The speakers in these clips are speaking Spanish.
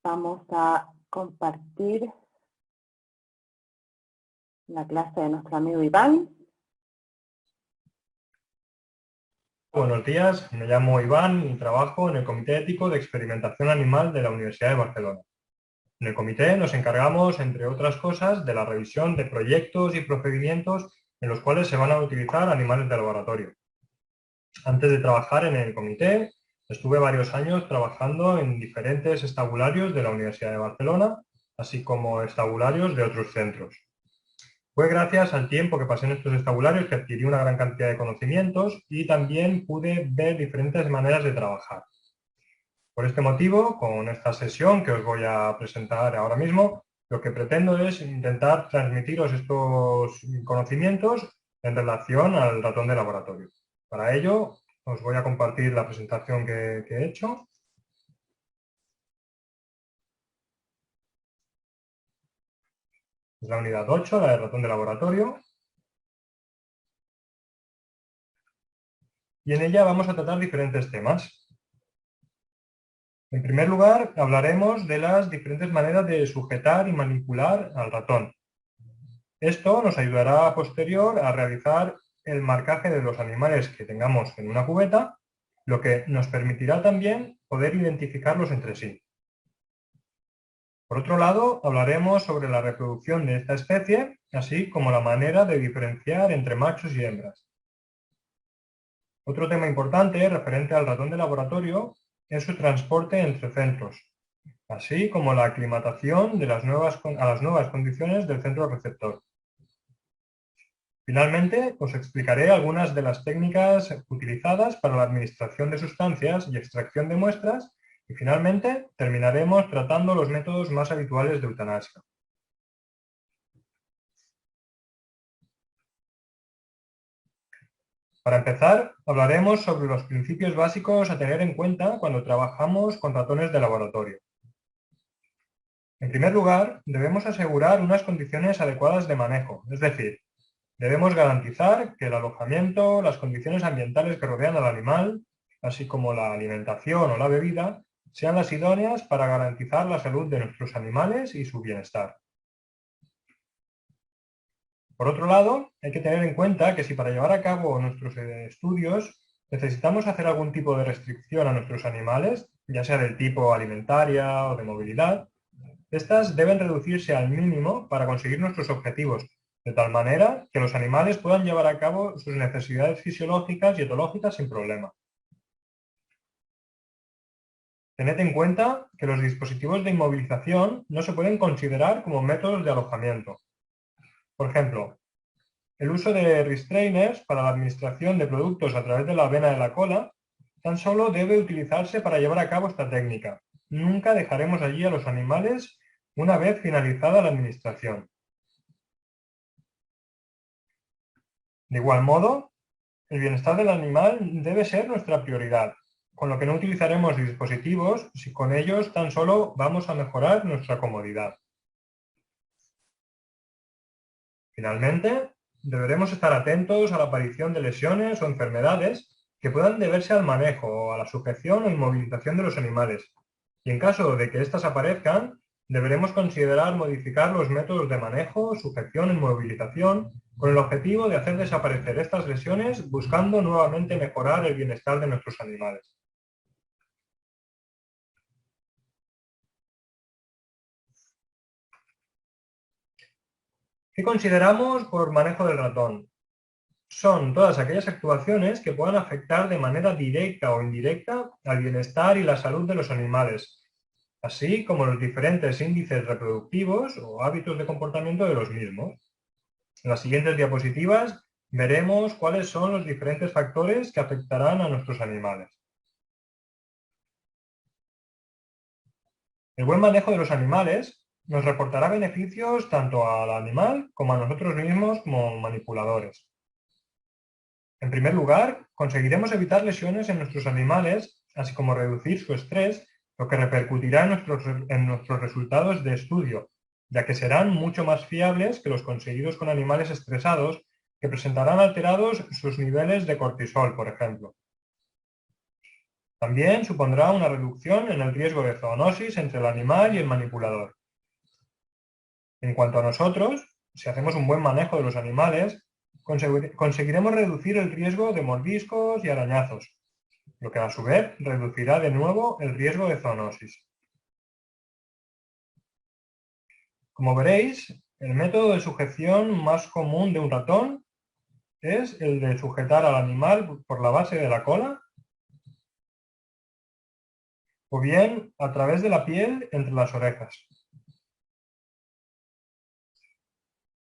Vamos a compartir la clase de nuestro amigo Iván. Buenos días, me llamo Iván y trabajo en el Comité Ético de Experimentación Animal de la Universidad de Barcelona. En el comité nos encargamos, entre otras cosas, de la revisión de proyectos y procedimientos en los cuales se van a utilizar animales de laboratorio. Antes de trabajar en el comité, estuve varios años trabajando en diferentes estabularios de la Universidad de Barcelona, así como estabularios de otros centros. Fue gracias al tiempo que pasé en estos estabularios que adquirí una gran cantidad de conocimientos y también pude ver diferentes maneras de trabajar. Por este motivo, con esta sesión que os voy a presentar ahora mismo, lo que pretendo es intentar transmitiros estos conocimientos en relación al ratón de laboratorio. Para ello, os voy a compartir la presentación que he hecho. Es la unidad 8, la de ratón de laboratorio. Y en ella vamos a tratar diferentes temas. En primer lugar, hablaremos de las diferentes maneras de sujetar y manipular al ratón. Esto nos ayudará a posterior a realizar el marcaje de los animales que tengamos en una cubeta, lo que nos permitirá también poder identificarlos entre sí. Por otro lado, hablaremos sobre la reproducción de esta especie, así como la manera de diferenciar entre machos y hembras. Otro tema importante referente al ratón de laboratorio es su transporte entre centros, así como la aclimatación de a las nuevas condiciones del centro receptor. Finalmente, os explicaré algunas de las técnicas utilizadas para la administración de sustancias y extracción de muestras y finalmente terminaremos tratando los métodos más habituales de eutanasia. Para empezar, hablaremos sobre los principios básicos a tener en cuenta cuando trabajamos con ratones de laboratorio. En primer lugar, debemos asegurar unas condiciones adecuadas de manejo, es decir, debemos garantizar que el alojamiento, las condiciones ambientales que rodean al animal, así como la alimentación o la bebida, sean las idóneas para garantizar la salud de nuestros animales y su bienestar. Por otro lado, hay que tener en cuenta que si para llevar a cabo nuestros estudios necesitamos hacer algún tipo de restricción a nuestros animales, ya sea del tipo alimentaria o de movilidad, estas deben reducirse al mínimo para conseguir nuestros objetivos, de tal manera que los animales puedan llevar a cabo sus necesidades fisiológicas y etológicas sin problema. Tened en cuenta que los dispositivos de inmovilización no se pueden considerar como métodos de alojamiento. Por ejemplo, el uso de restrainers para la administración de productos a través de la vena de la cola tan solo debe utilizarse para llevar a cabo esta técnica. Nunca dejaremos allí a los animales una vez finalizada la administración. De igual modo, el bienestar del animal debe ser nuestra prioridad, con lo que no utilizaremos dispositivos si con ellos tan solo vamos a mejorar nuestra comodidad. Finalmente, deberemos estar atentos a la aparición de lesiones o enfermedades que puedan deberse al manejo o a la sujeción o inmovilización de los animales. Y en caso de que éstas aparezcan, deberemos considerar modificar los métodos de manejo, sujeción e inmovilización con el objetivo de hacer desaparecer estas lesiones buscando nuevamente mejorar el bienestar de nuestros animales. ¿Qué consideramos por manejo del ratón? Son todas aquellas actuaciones que puedan afectar de manera directa o indirecta al bienestar y la salud de los animales, así como los diferentes índices reproductivos o hábitos de comportamiento de los mismos. En las siguientes diapositivas veremos cuáles son los diferentes factores que afectarán a nuestros animales. El buen manejo de los animales nos reportará beneficios tanto al animal como a nosotros mismos como manipuladores. En primer lugar, conseguiremos evitar lesiones en nuestros animales, así como reducir su estrés, lo que repercutirá en nuestros resultados de estudio, ya que serán mucho más fiables que los conseguidos con animales estresados, que presentarán alterados sus niveles de cortisol, por ejemplo. También supondrá una reducción en el riesgo de zoonosis entre el animal y el manipulador. En cuanto a nosotros, si hacemos un buen manejo de los animales, conseguiremos reducir el riesgo de mordiscos y arañazos, lo que a su vez reducirá de nuevo el riesgo de zoonosis. Como veréis, el método de sujeción más común de un ratón es el de sujetar al animal por la base de la cola o bien a través de la piel entre las orejas.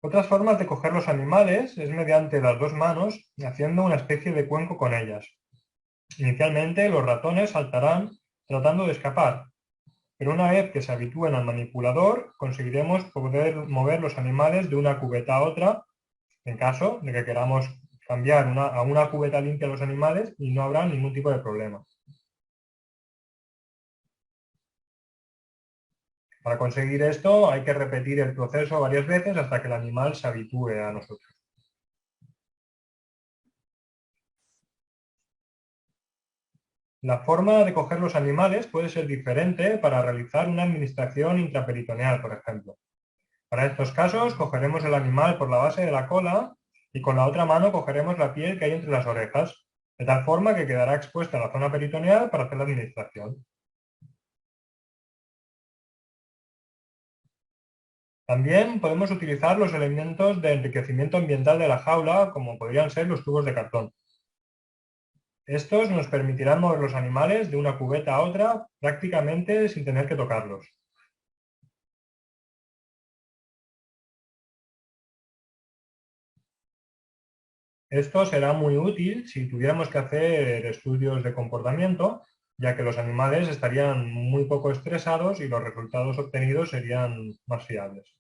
Otras formas de coger los animales es mediante las dos manos y haciendo una especie de cuenco con ellas. Inicialmente los ratones saltarán tratando de escapar, pero una vez que se habitúen al manipulador conseguiremos poder mover los animales de una cubeta a otra en caso de que queramos cambiar a una cubeta limpia a los animales y no habrá ningún tipo de problema. Para conseguir esto hay que repetir el proceso varias veces hasta que el animal se habitúe a nosotros. La forma de coger los animales puede ser diferente para realizar una administración intraperitoneal, por ejemplo. Para estos casos cogeremos el animal por la base de la cola y con la otra mano cogeremos la piel que hay entre las orejas, de tal forma que quedará expuesta la zona peritoneal para hacer la administración. También podemos utilizar los elementos de enriquecimiento ambiental de la jaula, como podrían ser los tubos de cartón. Estos nos permitirán mover los animales de una cubeta a otra prácticamente sin tener que tocarlos. Esto será muy útil si tuviéramos que hacer estudios de comportamiento, ya que los animales estarían muy poco estresados y los resultados obtenidos serían más fiables.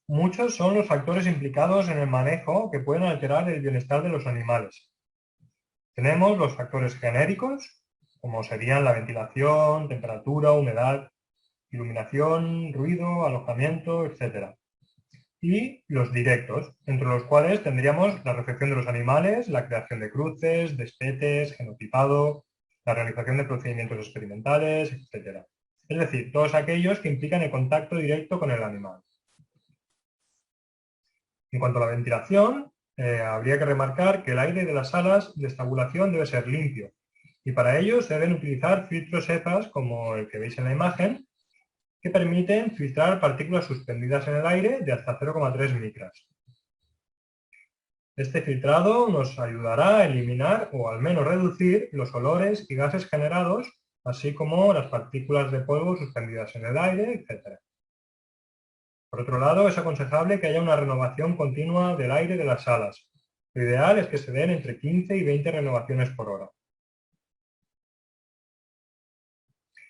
Muchos son los factores implicados en el manejo que pueden alterar el bienestar de los animales. Tenemos los factores genéricos, como serían la ventilación, temperatura, humedad, iluminación, ruido, alojamiento, etc. Y los directos, entre los cuales tendríamos la recepción de los animales, la creación de cruces, destetes, genotipado, la realización de procedimientos experimentales, etc. Es decir, todos aquellos que implican el contacto directo con el animal. En cuanto a la ventilación, habría que remarcar que el aire de las salas de estabulación debe ser limpio y para ello se deben utilizar filtros EPAs como el que veis en la imagen, que permiten filtrar partículas suspendidas en el aire de hasta 0,3 micras. Este filtrado nos ayudará a eliminar o al menos reducir los olores y gases generados, así como las partículas de polvo suspendidas en el aire, etc. Por otro lado, es aconsejable que haya una renovación continua del aire de las salas. Lo ideal es que se den entre 15 y 20 renovaciones por hora.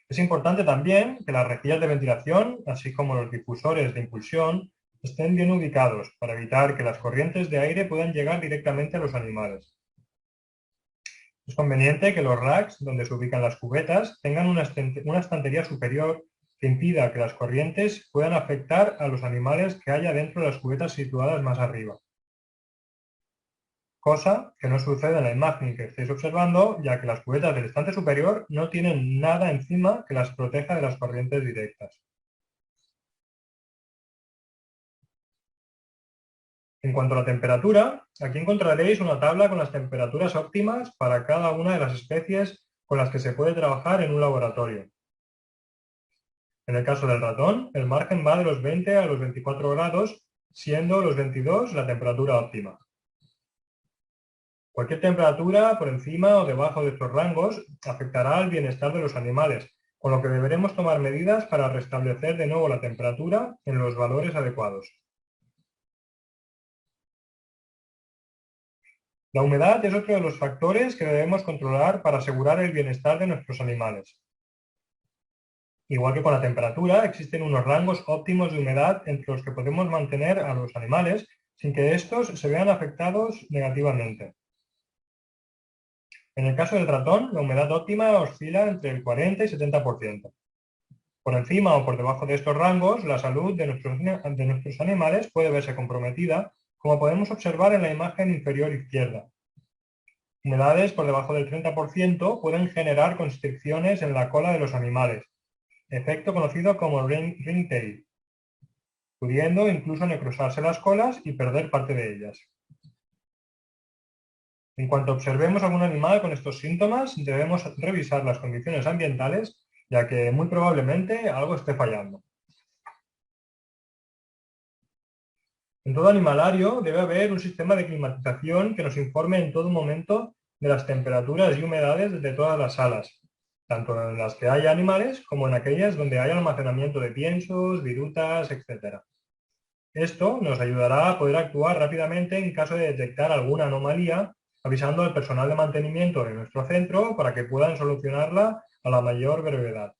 Es importante también que las rejillas de ventilación, así como los difusores de impulsión, estén bien ubicados para evitar que las corrientes de aire puedan llegar directamente a los animales. Es conveniente que los racks donde se ubican las cubetas tengan una estantería superior que impida que las corrientes puedan afectar a los animales que haya dentro de las cubetas situadas más arriba. Cosa que no sucede en la imagen que estáis observando, ya que las cubetas del estante superior no tienen nada encima que las proteja de las corrientes directas. En cuanto a la temperatura, aquí encontraréis una tabla con las temperaturas óptimas para cada una de las especies con las que se puede trabajar en un laboratorio. En el caso del ratón, el margen va de los 20 a los 24 grados, siendo los 22 la temperatura óptima. Cualquier temperatura por encima o debajo de estos rangos afectará al bienestar de los animales, con lo que deberemos tomar medidas para restablecer de nuevo la temperatura en los valores adecuados. La humedad es otro de los factores que debemos controlar para asegurar el bienestar de nuestros animales. Igual que con la temperatura, existen unos rangos óptimos de humedad entre los que podemos mantener a los animales sin que estos se vean afectados negativamente. En el caso del ratón, la humedad óptima oscila entre el 40 y 70%. Por encima o por debajo de estos rangos, la salud de nuestros animales puede verse comprometida, como podemos observar en la imagen inferior izquierda. Humedades por debajo del 30% pueden generar constricciones en la cola de los animales, efecto conocido como ringtail, pudiendo incluso necrosarse las colas y perder parte de ellas. En cuanto observemos algún animal con estos síntomas, debemos revisar las condiciones ambientales, ya que muy probablemente algo esté fallando. En todo animalario debe haber un sistema de climatización que nos informe en todo momento de las temperaturas y humedades de todas las salas, tanto en las que haya animales como en aquellas donde haya almacenamiento de piensos, virutas, etc. Esto nos ayudará a poder actuar rápidamente en caso de detectar alguna anomalía, avisando al personal de mantenimiento de nuestro centro para que puedan solucionarla a la mayor brevedad.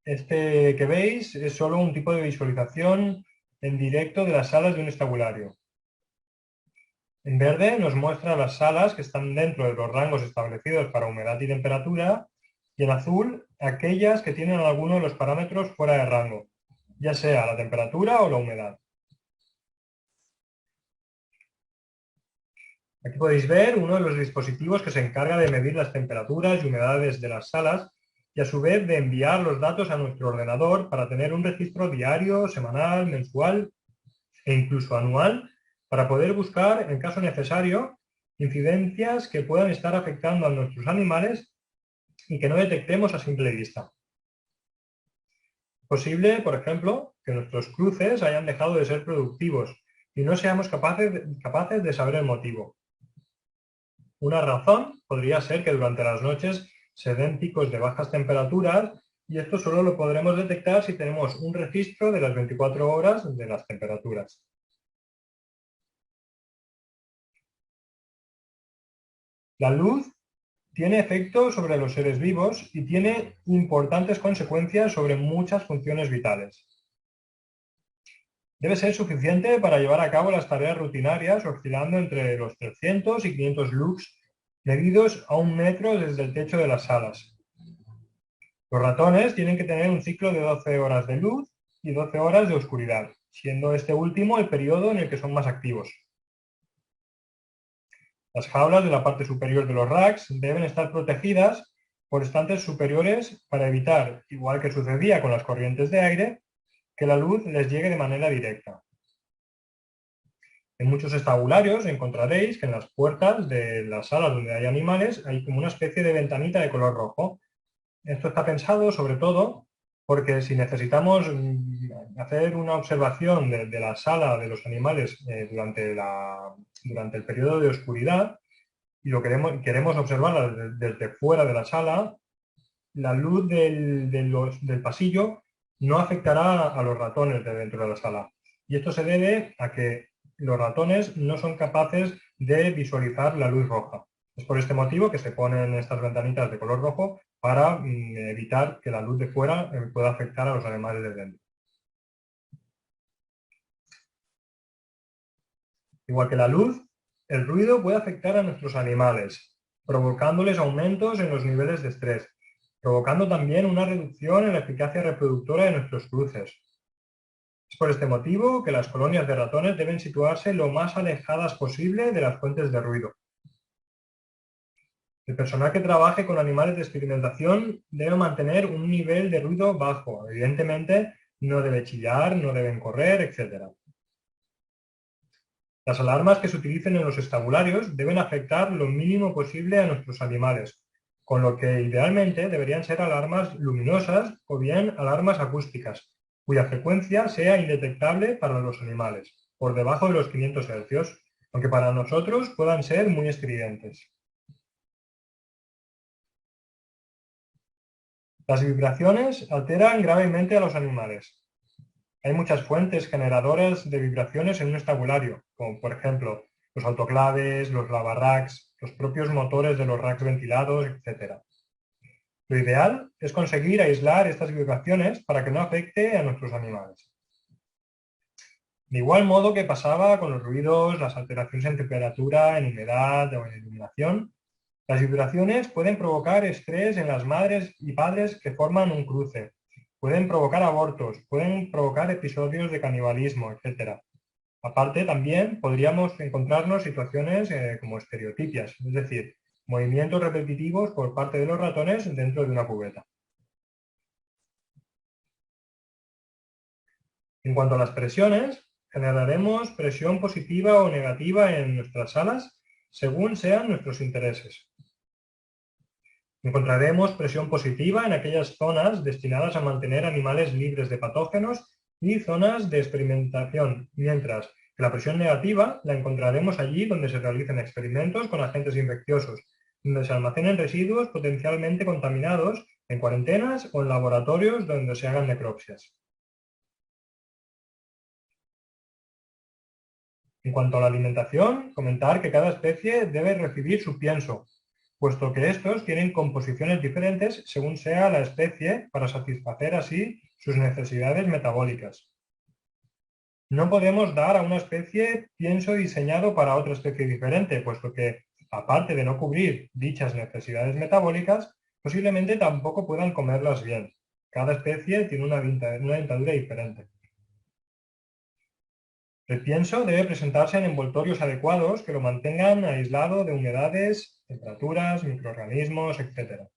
Este que veis es solo un tipo de visualización en directo de las salas de un estabulario. En verde nos muestra las salas que están dentro de los rangos establecidos para humedad y temperatura, y en azul aquellas que tienen alguno de los parámetros fuera de rango, ya sea la temperatura o la humedad. Aquí podéis ver uno de los dispositivos que se encarga de medir las temperaturas y humedades de las salas y a su vez de enviar los datos a nuestro ordenador para tener un registro diario, semanal, mensual e incluso anual para poder buscar, en caso necesario, incidencias que puedan estar afectando a nuestros animales y que no detectemos a simple vista. Es posible, por ejemplo, que nuestros cruces hayan dejado de ser productivos y no seamos capaces de saber el motivo. Una razón podría ser que durante las noches se den picos de bajas temperaturas y esto solo lo podremos detectar si tenemos un registro de las 24 horas de las temperaturas. La luz tiene efectos sobre los seres vivos y tiene importantes consecuencias sobre muchas funciones vitales. Debe ser suficiente para llevar a cabo las tareas rutinarias oscilando entre los 300 y 500 lux medidos a 1 metro desde el techo de las salas. Los ratones tienen que tener un ciclo de 12 horas de luz y 12 horas de oscuridad, siendo este último el periodo en el que son más activos. Las jaulas de la parte superior de los racks deben estar protegidas por estantes superiores para evitar, igual que sucedía con las corrientes de aire, que la luz les llegue de manera directa. En muchos estabularios encontraréis que en las puertas de las salas donde hay animales hay como una especie de ventanita de color rojo. Esto está pensado sobre todo porque si necesitamos hacer una observación de la sala de los animales durante el periodo de oscuridad y queremos observarla desde fuera de la sala, la luz del pasillo no afectará a los ratones de dentro de la sala. Y esto se debe a que los ratones no son capaces de visualizar la luz roja. Es por este motivo que se ponen estas ventanitas de color rojo para evitar que la luz de fuera pueda afectar a los animales de dentro. Igual que la luz, el ruido puede afectar a nuestros animales, provocándoles aumentos en los niveles de estrés, provocando también una reducción en la eficacia reproductora de nuestros cruces. Es por este motivo que las colonias de ratones deben situarse lo más alejadas posible de las fuentes de ruido. El personal que trabaje con animales de experimentación debe mantener un nivel de ruido bajo. Evidentemente, no debe chillar, no deben correr, etc. Las alarmas que se utilicen en los estabularios deben afectar lo mínimo posible a nuestros animales, con lo que idealmente deberían ser alarmas luminosas o bien alarmas acústicas, cuya frecuencia sea indetectable para los animales, por debajo de los 500 Hz, aunque para nosotros puedan ser muy estridentes. Las vibraciones alteran gravemente a los animales. Hay muchas fuentes generadoras de vibraciones en un estabulario, como por ejemplo los autoclaves, los lavarracks, los propios motores de los racks ventilados, etc. Lo ideal es conseguir aislar estas vibraciones para que no afecte a nuestros animales. De igual modo que pasaba con los ruidos, las alteraciones en temperatura, en humedad o en iluminación, las vibraciones pueden provocar estrés en las madres y padres que forman un cruce, pueden provocar abortos, pueden provocar episodios de canibalismo, etc. Aparte, también podríamos encontrarnos situaciones como estereotipias, es decir, movimientos repetitivos por parte de los ratones dentro de una cubeta. En cuanto a las presiones, generaremos presión positiva o negativa en nuestras salas según sean nuestros intereses. Encontraremos presión positiva en aquellas zonas destinadas a mantener animales libres de patógenos y zonas de experimentación, mientras que la presión negativa la encontraremos allí donde se realicen experimentos con agentes infecciosos, donde se almacenen residuos potencialmente contaminados, en cuarentenas o en laboratorios donde se hagan necropsias. En cuanto a la alimentación, comentar que cada especie debe recibir su pienso, puesto que estos tienen composiciones diferentes según sea la especie para satisfacer así sus necesidades metabólicas. No podemos dar a una especie pienso diseñado para otra especie diferente, puesto que, aparte de no cubrir dichas necesidades metabólicas, posiblemente tampoco puedan comerlas bien. Cada especie tiene una dentadura diferente. El pienso debe presentarse en envoltorios adecuados que lo mantengan aislado de humedades, temperaturas, microorganismos, etc.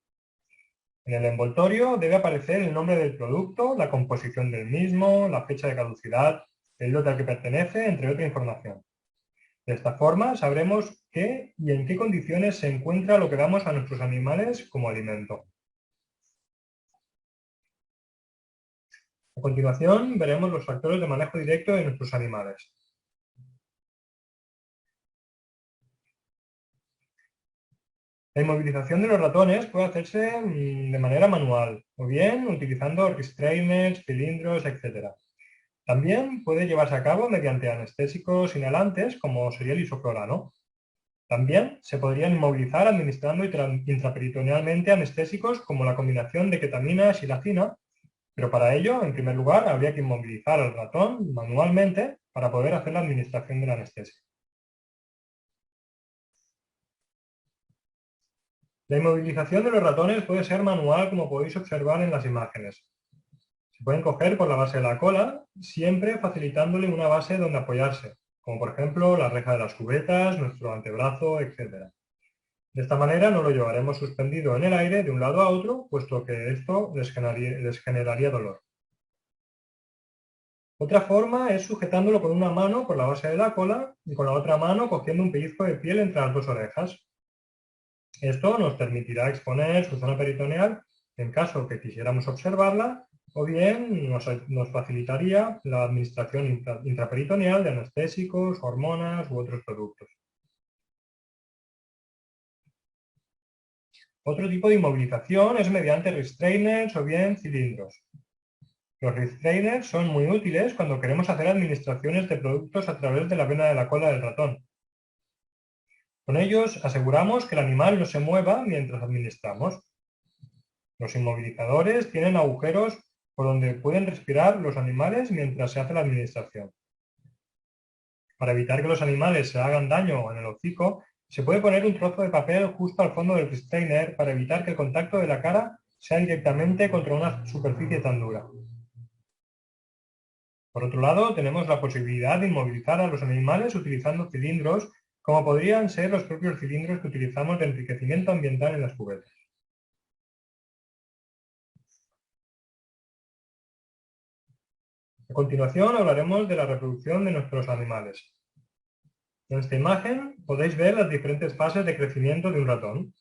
En el envoltorio debe aparecer el nombre del producto, la composición del mismo, la fecha de caducidad, el lote al que pertenece, entre otra información. De esta forma sabremos qué y en qué condiciones se encuentra lo que damos a nuestros animales como alimento. A continuación veremos los factores de manejo directo de nuestros animales. La inmovilización de los ratones puede hacerse de manera manual, o bien utilizando restrainers, cilindros, etc. También puede llevarse a cabo mediante anestésicos inhalantes, como sería el isoflurano. También se podrían inmovilizar administrando intraperitonealmente anestésicos como la combinación de ketamina y silacina, pero para ello, en primer lugar, habría que inmovilizar al ratón manualmente para poder hacer la administración de la anestesia. La inmovilización de los ratones puede ser manual, como podéis observar en las imágenes. Se pueden coger por la base de la cola, siempre facilitándole una base donde apoyarse, como por ejemplo la reja de las cubetas, nuestro antebrazo, etc. De esta manera no lo llevaremos suspendido en el aire de un lado a otro, puesto que esto les generaría dolor. Otra forma es sujetándolo con una mano por la base de la cola y con la otra mano cogiendo un pellizco de piel entre las dos orejas. Esto nos permitirá exponer su zona peritoneal en caso que quisiéramos observarla, o bien nos facilitaría la administración intraperitoneal de anestésicos, hormonas u otros productos. Otro tipo de inmovilización es mediante restrainers o bien cilindros. Los restrainers son muy útiles cuando queremos hacer administraciones de productos a través de la vena de la cola del ratón. Con ellos aseguramos que el animal no se mueva mientras administramos. Los inmovilizadores tienen agujeros por donde pueden respirar los animales mientras se hace la administración. Para evitar que los animales se hagan daño en el hocico, se puede poner un trozo de papel justo al fondo del restrainer para evitar que el contacto de la cara sea directamente contra una superficie tan dura. Por otro lado, tenemos la posibilidad de inmovilizar a los animales utilizando cilindros, como podrían ser los propios cilindros que utilizamos de enriquecimiento ambiental en las cubetas. A continuación hablaremos de la reproducción de nuestros animales. En esta imagen podéis ver las diferentes fases de crecimiento de un ratón.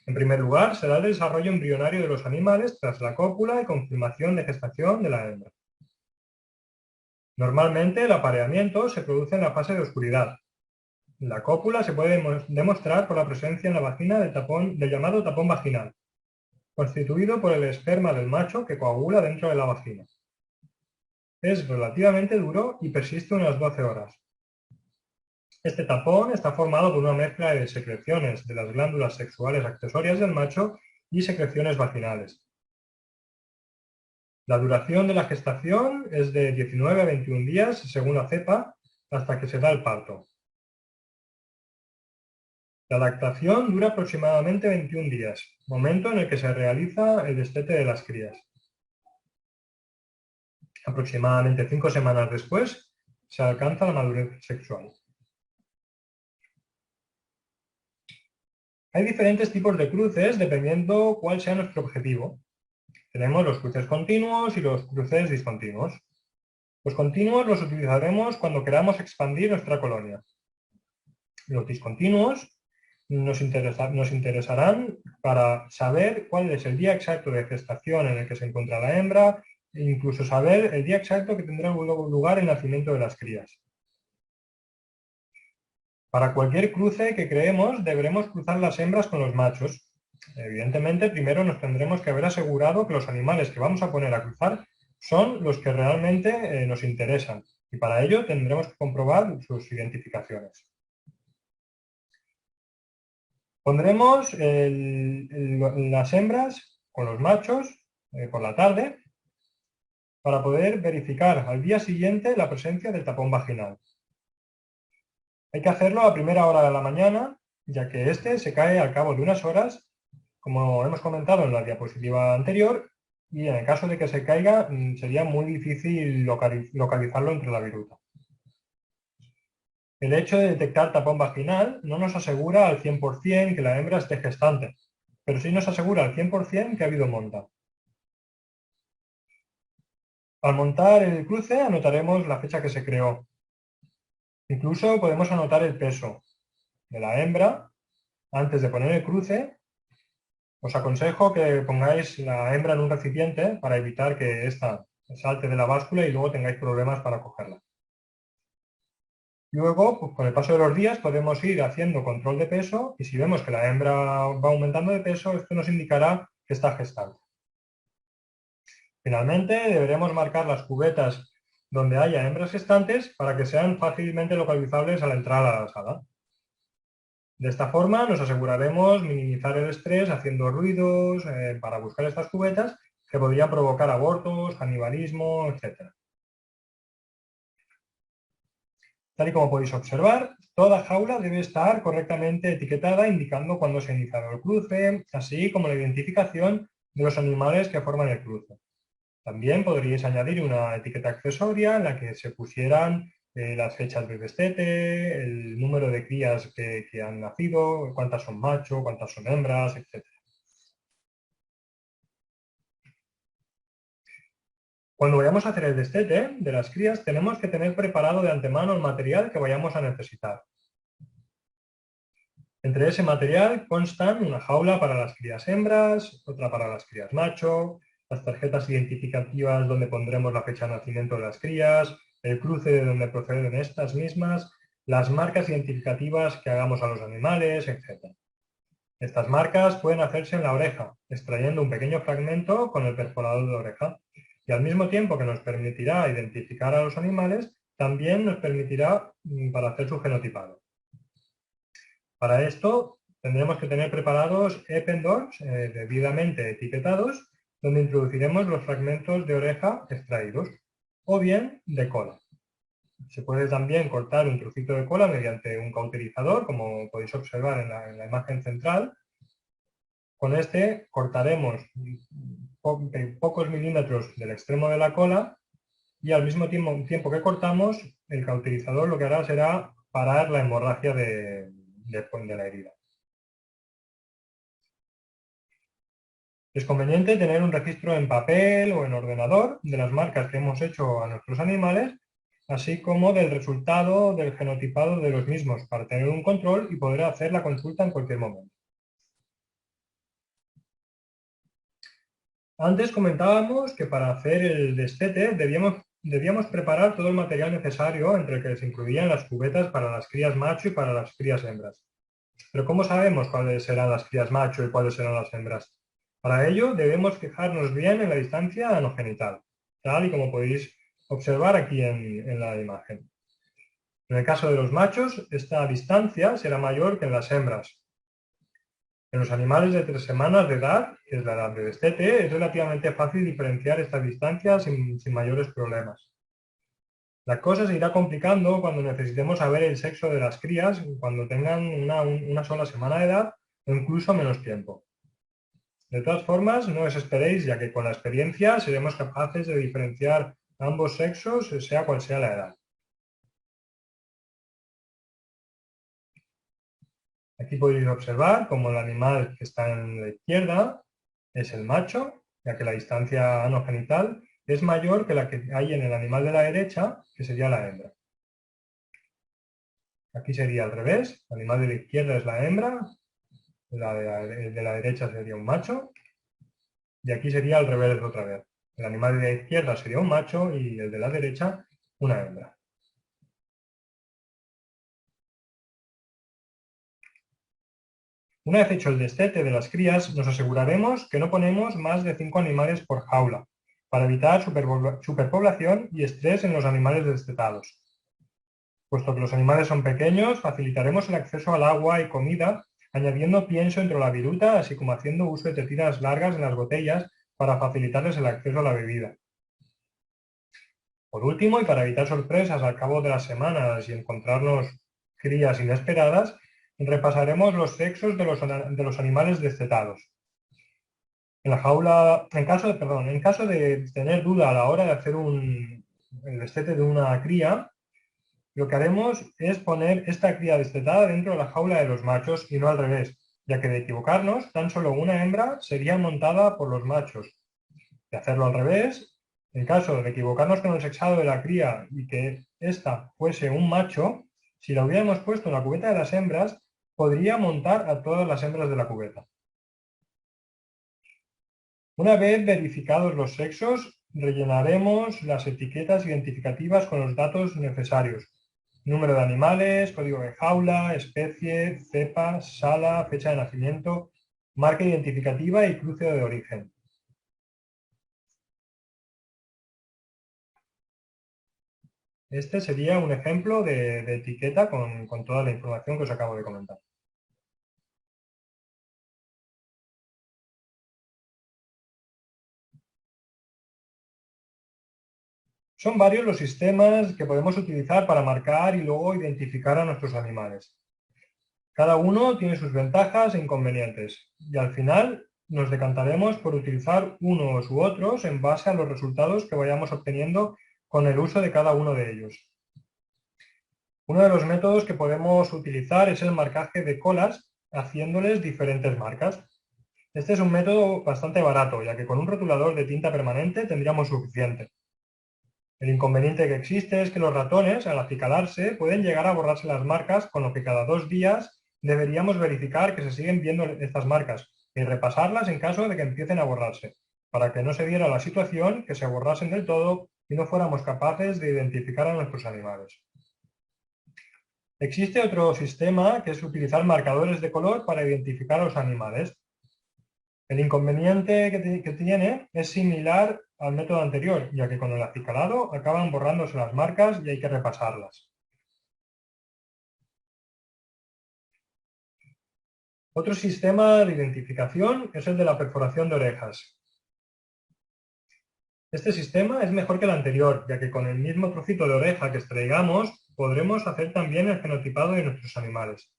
En primer lugar, se da el desarrollo embrionario de los animales tras la cópula y confirmación de gestación de la hembra. Normalmente el apareamiento se produce en la fase de oscuridad. La cópula se puede demostrar por la presencia en la vagina del llamado tapón vaginal, constituido por el esperma del macho que coagula dentro de la vagina. Es relativamente duro y persiste unas 12 horas. Este tapón está formado por una mezcla de secreciones de las glándulas sexuales accesorias del macho y secreciones vaginales. La duración de la gestación es de 19 a 21 días, según la cepa, hasta que se da el parto. La lactación dura aproximadamente 21 días, momento en el que se realiza el destete de las crías. Aproximadamente 5 semanas después se alcanza la madurez sexual. Hay diferentes tipos de cruces dependiendo cuál sea nuestro objetivo. Tenemos los cruces continuos y los cruces discontinuos. Los continuos los utilizaremos cuando queramos expandir nuestra colonia. Los discontinuos nos interesarán para saber cuál es el día exacto de gestación en el que se encuentra la hembra e incluso saber el día exacto que tendrá lugar el nacimiento de las crías. Para cualquier cruce que creemos, deberemos cruzar las hembras con los machos. Evidentemente, primero nos tendremos que haber asegurado que los animales que vamos a poner a cruzar son los que realmente nos interesan. Y para ello tendremos que comprobar sus identificaciones. Pondremos las hembras con los machos por la tarde para poder verificar al día siguiente la presencia del tapón vaginal. Hay que hacerlo a primera hora de la mañana, ya que este se cae al cabo de unas horas, como hemos comentado en la diapositiva anterior, y en el caso de que se caiga sería muy difícil localizarlo entre la viruta. El hecho de detectar tapón vaginal no nos asegura al 100% que la hembra esté gestante, pero sí nos asegura al 100% que ha habido monta. Al montar el cruce anotaremos la fecha que se creó. Incluso podemos anotar el peso de la hembra antes de poner el cruce. Os aconsejo que pongáis la hembra en un recipiente para evitar que ésta salte de la báscula y luego tengáis problemas para cogerla. Luego, pues, con el paso de los días podemos ir haciendo control de peso y si vemos que la hembra va aumentando de peso, esto nos indicará que está gestante. Finalmente, deberemos marcar las cubetas donde haya hembras gestantes para que sean fácilmente localizables al entrar a la sala. De esta forma nos aseguraremos minimizar el estrés haciendo ruidos para buscar estas cubetas que podrían provocar abortos, canibalismo, etc. Tal y como podéis observar, toda jaula debe estar correctamente etiquetada indicando cuándo se ha iniciado el cruce, así como la identificación de los animales que forman el cruce. También podríais añadir una etiqueta accesoria en la que se pusieran las fechas de destete, el número de crías que han nacido, cuántas son macho, cuántas son hembras, etc. Cuando vayamos a hacer el destete de las crías, tenemos que tener preparado de antemano el material que vayamos a necesitar. Entre ese material constan una jaula para las crías hembras, otra para las crías macho, las tarjetas identificativas donde pondremos la fecha de nacimiento de las crías, el cruce de donde proceden estas mismas, las marcas identificativas que hagamos a los animales, etc. Estas marcas pueden hacerse en la oreja, extrayendo un pequeño fragmento con el perforador de oreja. Y al mismo tiempo que nos permitirá identificar a los animales, también nos permitirá para hacer su genotipado. Para esto tendremos que tener preparados Eppendorfs debidamente etiquetados, donde introduciremos los fragmentos de oreja extraídos, o bien de cola. Se puede también cortar un trocito de cola mediante un cauterizador, como podéis observar en la imagen central. Con este cortaremos pocos milímetros del extremo de la cola y al mismo tiempo que cortamos, el cauterizador lo que hará será parar la hemorragia de la herida. Es conveniente tener un registro en papel o en ordenador de las marcas que hemos hecho a nuestros animales, así como del resultado del genotipado de los mismos, para tener un control y poder hacer la consulta en cualquier momento. Antes comentábamos que para hacer el destete debíamos preparar todo el material necesario, entre el que se incluían las cubetas para las crías macho y para las crías hembras. Pero ¿cómo sabemos cuáles serán las crías macho y cuáles serán las hembras? Para ello debemos fijarnos bien en la distancia anogenital, tal y como podéis observar aquí en la imagen. En el caso de los machos, esta distancia será mayor que en las hembras. En los animales de 3 semanas de edad, que es la edad de destete, es relativamente fácil diferenciar estas distancias sin mayores problemas. La cosa se irá complicando cuando necesitemos saber el sexo de las crías cuando tengan una sola semana de edad o incluso menos tiempo. De todas formas, no os esperéis, ya que con la experiencia seremos capaces de diferenciar ambos sexos, sea cual sea la edad. Aquí podéis observar cómo el animal que está en la izquierda es el macho, ya que la distancia ano-genital es mayor que la que hay en el animal de la derecha, que sería la hembra. Aquí sería al revés, el animal de la izquierda es la hembra, el de la derecha sería un macho, y aquí sería al revés otra vez. El animal de la izquierda sería un macho y el de la derecha una hembra. Una vez hecho el destete de las crías, nos aseguraremos que no ponemos más de 5 animales por jaula, para evitar superpoblación y estrés en los animales destetados. Puesto que los animales son pequeños, facilitaremos el acceso al agua y comida, añadiendo pienso entre la viruta, así como haciendo uso de tetinas largas en las botellas para facilitarles el acceso a la bebida. Por último, y para evitar sorpresas al cabo de las semanas y encontrarnos crías inesperadas, repasaremos los sexos de los animales destetados. En la jaula, en caso de tener duda a la hora de hacer el destete de una cría, lo que haremos es poner esta cría destetada dentro de la jaula de los machos y no al revés, ya que de equivocarnos, tan solo una hembra sería montada por los machos. De hacerlo al revés, en caso de equivocarnos con el sexado de la cría y que ésta fuese un macho, si la hubiéramos puesto en la cubeta de las hembras, podría montar a todas las hembras de la cubeta. Una vez verificados los sexos, rellenaremos las etiquetas identificativas con los datos necesarios. Número de animales, código de jaula, especie, cepa, sala, fecha de nacimiento, marca identificativa y cruce de origen. Este sería un ejemplo de etiqueta con toda la información que os acabo de comentar. Son varios los sistemas que podemos utilizar para marcar y luego identificar a nuestros animales. Cada uno tiene sus ventajas e inconvenientes y al final nos decantaremos por utilizar unos u otros en base a los resultados que vayamos obteniendo con el uso de cada uno de ellos. Uno de los métodos que podemos utilizar es el marcaje de colas haciéndoles diferentes marcas. Este es un método bastante barato, ya que con un rotulador de tinta permanente tendríamos suficiente. El inconveniente que existe es que los ratones, al acicalarse, pueden llegar a borrarse las marcas, con lo que cada 2 días deberíamos verificar que se siguen viendo estas marcas y repasarlas en caso de que empiecen a borrarse, para que no se diera la situación que se borrasen del todo y no fuéramos capaces de identificar a nuestros animales. Existe otro sistema que es utilizar marcadores de color para identificar a los animales. El inconveniente que tiene es similar al método anterior, ya que con el acicalado acaban borrándose las marcas y hay que repasarlas. Otro sistema de identificación es el de la perforación de orejas. Este sistema es mejor que el anterior, ya que con el mismo trocito de oreja que extraigamos podremos hacer también el fenotipado de nuestros animales.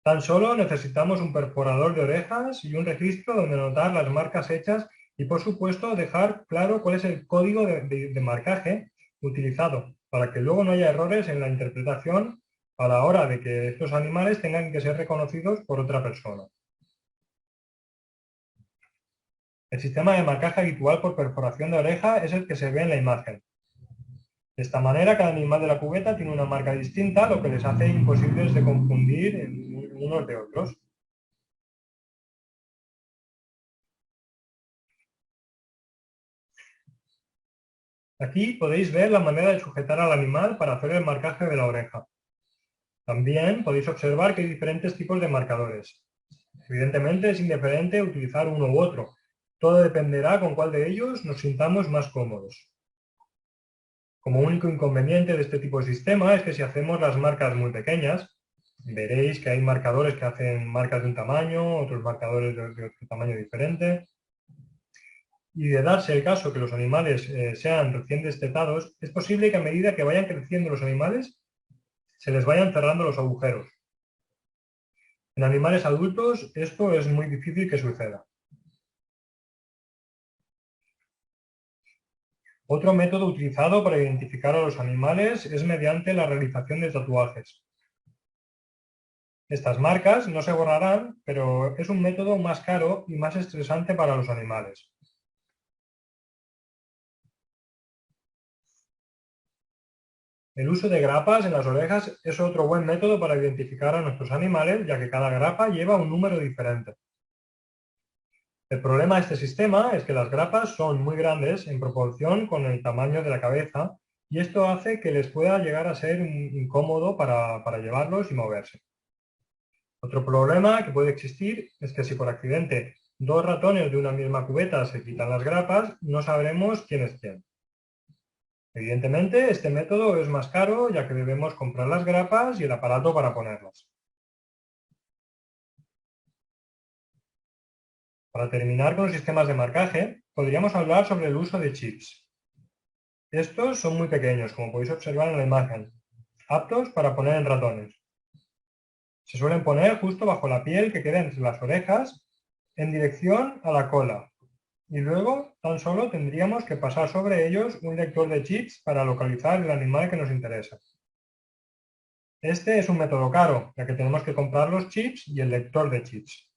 Tan solo necesitamos un perforador de orejas y un registro donde anotar las marcas hechas y, por supuesto, dejar claro cuál es el código de marcaje utilizado, para que luego no haya errores en la interpretación a la hora de que estos animales tengan que ser reconocidos por otra persona. El sistema de marcaje habitual por perforación de oreja es el que se ve en la imagen. De esta manera, cada animal de la cubeta tiene una marca distinta, lo que les hace imposibles de confundir unos de otros. Aquí podéis ver la manera de sujetar al animal para hacer el marcaje de la oreja. También podéis observar que hay diferentes tipos de marcadores. Evidentemente es indiferente utilizar uno u otro. Todo dependerá con cuál de ellos nos sintamos más cómodos. Como único inconveniente de este tipo de sistema es que si hacemos las marcas muy pequeñas, Veréis que hay marcadores que hacen marcas de un tamaño, otros marcadores de otro tamaño diferente. Y de darse el caso que los animales sean recién destetados, es posible que a medida que vayan creciendo los animales, se les vayan cerrando los agujeros. En animales adultos esto es muy difícil que suceda. Otro método utilizado para identificar a los animales es mediante la realización de tatuajes. Estas marcas no se borrarán, pero es un método más caro y más estresante para los animales. El uso de grapas en las orejas es otro buen método para identificar a nuestros animales, ya que cada grapa lleva un número diferente. El problema de este sistema es que las grapas son muy grandes en proporción con el tamaño de la cabeza y esto hace que les pueda llegar a ser incómodo para llevarlos y moverse. Otro problema que puede existir es que si por accidente dos ratones de una misma cubeta se quitan las grapas, no sabremos quién es quién. Evidentemente, este método es más caro ya que debemos comprar las grapas y el aparato para ponerlas. Para terminar con los sistemas de marcaje, podríamos hablar sobre el uso de chips. Estos son muy pequeños, como podéis observar en la imagen, aptos para poner en ratones. Se suelen poner justo bajo la piel que queda entre las orejas en dirección a la cola. Y luego tan solo tendríamos que pasar sobre ellos un lector de chips para localizar el animal que nos interesa. Este es un método caro, ya que tenemos que comprar los chips y el lector de chips.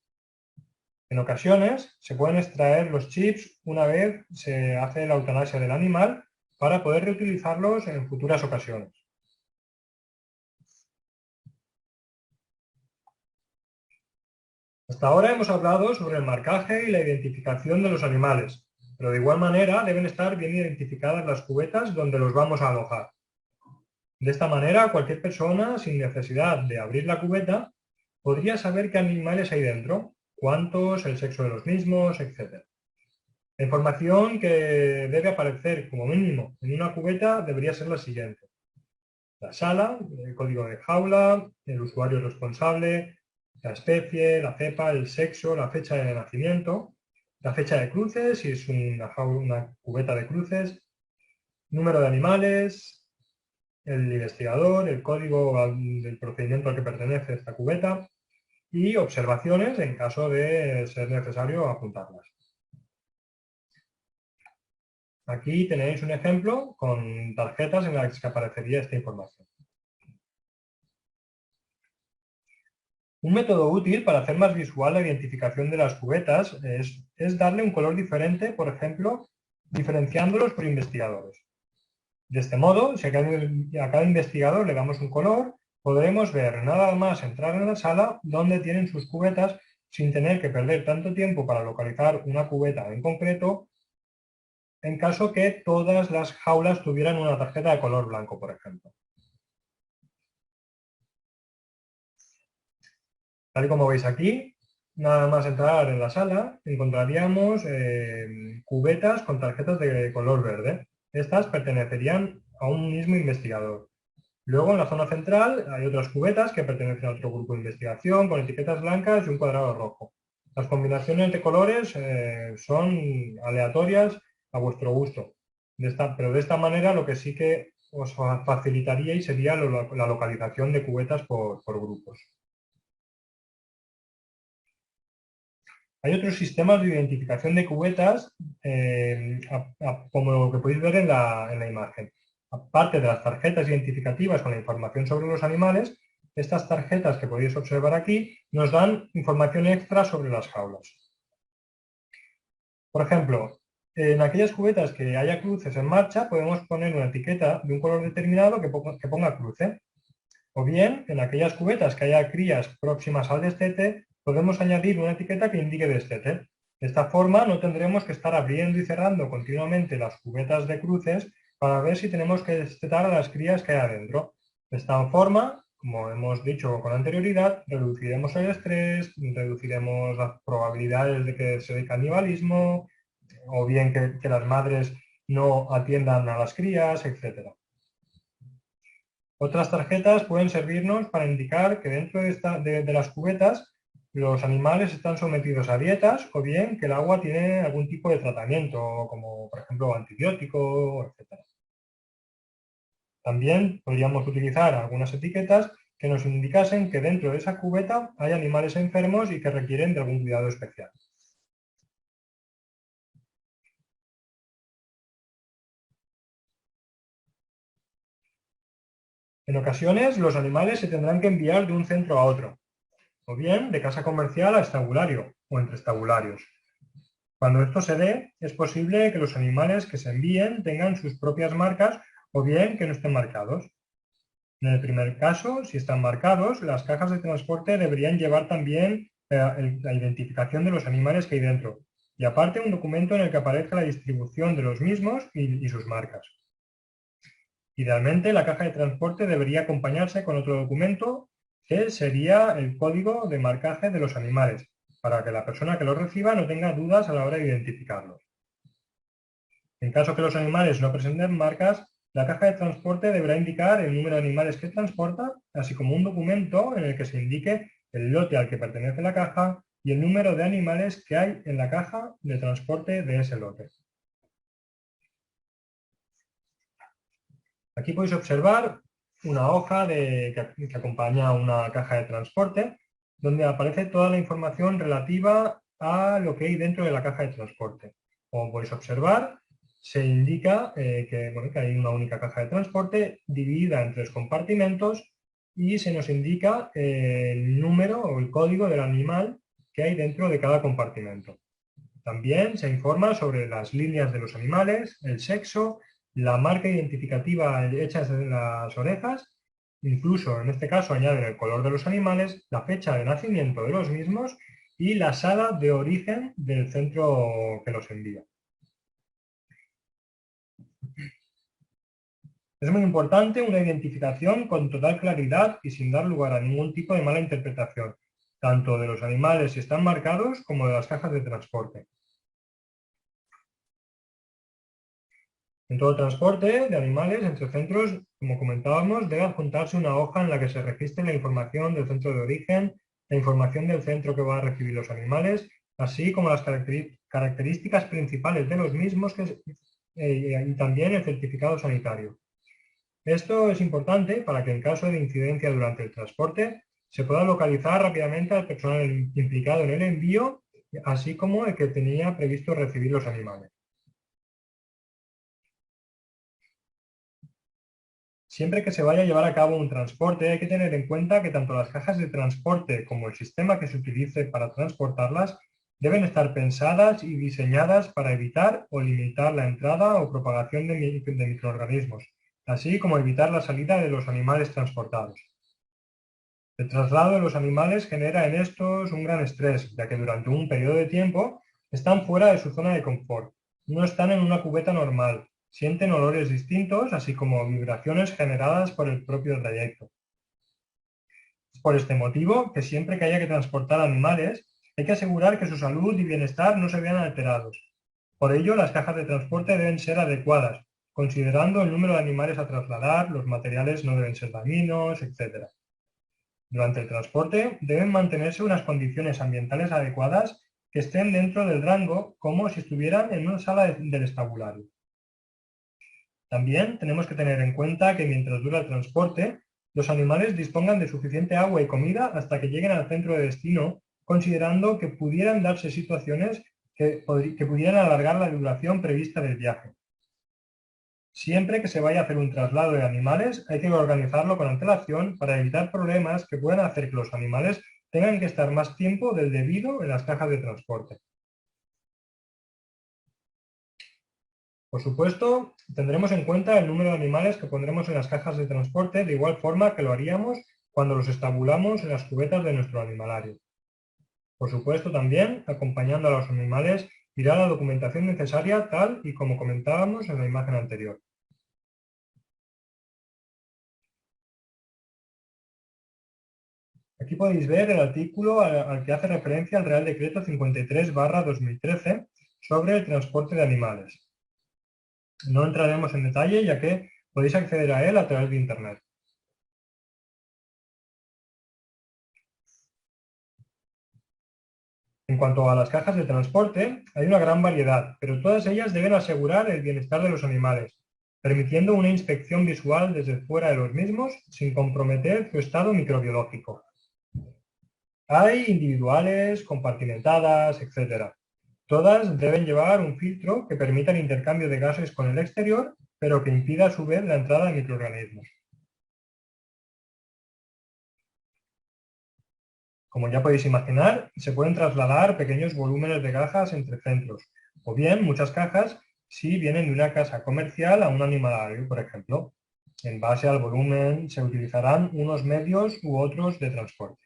En ocasiones se pueden extraer los chips una vez se hace la eutanasia del animal para poder reutilizarlos en futuras ocasiones. Hasta ahora hemos hablado sobre el marcaje y la identificación de los animales, pero de igual manera deben estar bien identificadas las cubetas donde los vamos a alojar. De esta manera, cualquier persona, sin necesidad de abrir la cubeta, podría saber qué animales hay dentro, cuántos, el sexo de los mismos, etc. La información que debe aparecer como mínimo en una cubeta debería ser la siguiente: la sala, el código de jaula, el usuario responsable, la especie, la cepa, el sexo, la fecha de nacimiento, la fecha de cruces, si es una cubeta de cruces, número de animales, el investigador, el código del procedimiento al que pertenece esta cubeta y observaciones en caso de ser necesario apuntarlas. Aquí tenéis un ejemplo con tarjetas en las que aparecería esta información. Un método útil para hacer más visual la identificación de las cubetas es darle un color diferente, por ejemplo, diferenciándolos por investigadores. De este modo, si a cada investigador le damos un color, podremos ver nada más entrar en la sala dónde tienen sus cubetas sin tener que perder tanto tiempo para localizar una cubeta en concreto, en caso que todas las jaulas tuvieran una tarjeta de color blanco, por ejemplo. Tal y como veis aquí, nada más entrar en la sala, encontraríamos cubetas con tarjetas de color verde. Estas pertenecerían a un mismo investigador. Luego, en la zona central, hay otras cubetas que pertenecen a otro grupo de investigación con etiquetas blancas y un cuadrado rojo. Las combinaciones de colores son aleatorias a vuestro gusto. Pero de esta manera lo que sí que os facilitaría y sería la localización de cubetas por grupos. Hay otros sistemas de identificación de cubetas, como lo que podéis ver en la imagen. Aparte de las tarjetas identificativas con la información sobre los animales, estas tarjetas que podéis observar aquí nos dan información extra sobre las jaulas. Por ejemplo, en aquellas cubetas que haya cruces en marcha, podemos poner una etiqueta de un color determinado que ponga cruce. O bien, en aquellas cubetas que haya crías próximas al destete, podemos añadir una etiqueta que indique destete. De esta forma no tendremos que estar abriendo y cerrando continuamente las cubetas de cruces para ver si tenemos que destetar a las crías que hay adentro. De esta forma, como hemos dicho con anterioridad, reduciremos el estrés, reduciremos las probabilidades de que se dé canibalismo, o bien que las madres no atiendan a las crías, etc. Otras tarjetas pueden servirnos para indicar que dentro de las cubetas los animales están sometidos a dietas o bien que el agua tiene algún tipo de tratamiento, como por ejemplo antibiótico, etc. También podríamos utilizar algunas etiquetas que nos indicasen que dentro de esa cubeta hay animales enfermos y que requieren de algún cuidado especial. En ocasiones, los animales se tendrán que enviar de un centro a otro, o bien de casa comercial a estabulario o entre estabularios. Cuando esto se dé, es posible que los animales que se envíen tengan sus propias marcas o bien que no estén marcados. En el primer caso, si están marcados, las cajas de transporte deberían llevar también la identificación de los animales que hay dentro y aparte un documento en el que aparezca la distribución de los mismos y sus marcas. Idealmente, la caja de transporte debería acompañarse con otro documento que sería el código de marcaje de los animales, para que la persona que los reciba no tenga dudas a la hora de identificarlos. En caso que los animales no presenten marcas, la caja de transporte deberá indicar el número de animales que transporta, así como un documento en el que se indique el lote al que pertenece la caja y el número de animales que hay en la caja de transporte de ese lote. Aquí podéis observar una hoja que acompaña a una caja de transporte, donde aparece toda la información relativa a lo que hay dentro de la caja de transporte. Como podéis observar, se indica que hay una única caja de transporte dividida en 3 compartimentos y se nos indica el número o el código del animal que hay dentro de cada compartimento. También se informa sobre las líneas de los animales, el sexo, la marca identificativa hecha en las orejas, incluso en este caso añaden el color de los animales, la fecha de nacimiento de los mismos y la sala de origen del centro que los envía. Es muy importante una identificación con total claridad y sin dar lugar a ningún tipo de mala interpretación, tanto de los animales si están marcados como de las cajas de transporte. En todo transporte de animales entre centros, como comentábamos, debe adjuntarse una hoja en la que se registre la información del centro de origen, la información del centro que va a recibir los animales, así como las características principales de los mismos y también el certificado sanitario. Esto es importante para que en caso de incidencia durante el transporte se pueda localizar rápidamente al personal implicado en el envío, así como el que tenía previsto recibir los animales. Siempre que se vaya a llevar a cabo un transporte hay que tener en cuenta que tanto las cajas de transporte como el sistema que se utilice para transportarlas deben estar pensadas y diseñadas para evitar o limitar la entrada o propagación de microorganismos, así como evitar la salida de los animales transportados. El traslado de los animales genera en estos un gran estrés, ya que durante un periodo de tiempo están fuera de su zona de confort, no están en una cubeta normal, sienten olores distintos, así como vibraciones generadas por el propio trayecto. Es por este motivo que siempre que haya que transportar animales, hay que asegurar que su salud y bienestar no se vean alterados. Por ello, las cajas de transporte deben ser adecuadas, considerando el número de animales a trasladar, los materiales no deben ser dañinos, etc. Durante el transporte deben mantenerse unas condiciones ambientales adecuadas que estén dentro del rango como si estuvieran en una sala del estabulario. También tenemos que tener en cuenta que mientras dura el transporte, los animales dispongan de suficiente agua y comida hasta que lleguen al centro de destino, considerando que pudieran darse situaciones que pudieran alargar la duración prevista del viaje. Siempre que se vaya a hacer un traslado de animales, hay que organizarlo con antelación para evitar problemas que puedan hacer que los animales tengan que estar más tiempo del debido en las cajas de transporte. Por supuesto, tendremos en cuenta el número de animales que pondremos en las cajas de transporte de igual forma que lo haríamos cuando los estabulamos en las cubetas de nuestro animalario. Por supuesto, también, acompañando a los animales, irá la documentación necesaria tal y como comentábamos en la imagen anterior. Aquí podéis ver el artículo al que hace referencia el Real Decreto 53/2013 sobre el transporte de animales. No entraremos en detalle ya que podéis acceder a él a través de Internet. En cuanto a las cajas de transporte, hay una gran variedad, pero todas ellas deben asegurar el bienestar de los animales, permitiendo una inspección visual desde fuera de los mismos sin comprometer su estado microbiológico. Hay individuales, compartimentadas, etc. Todas deben llevar un filtro que permita el intercambio de gases con el exterior, pero que impida a su vez la entrada de microorganismos. Como ya podéis imaginar, se pueden trasladar pequeños volúmenes de cajas entre centros, o bien muchas cajas si vienen de una casa comercial a un animalario, por ejemplo. En base al volumen se utilizarán unos medios u otros de transporte.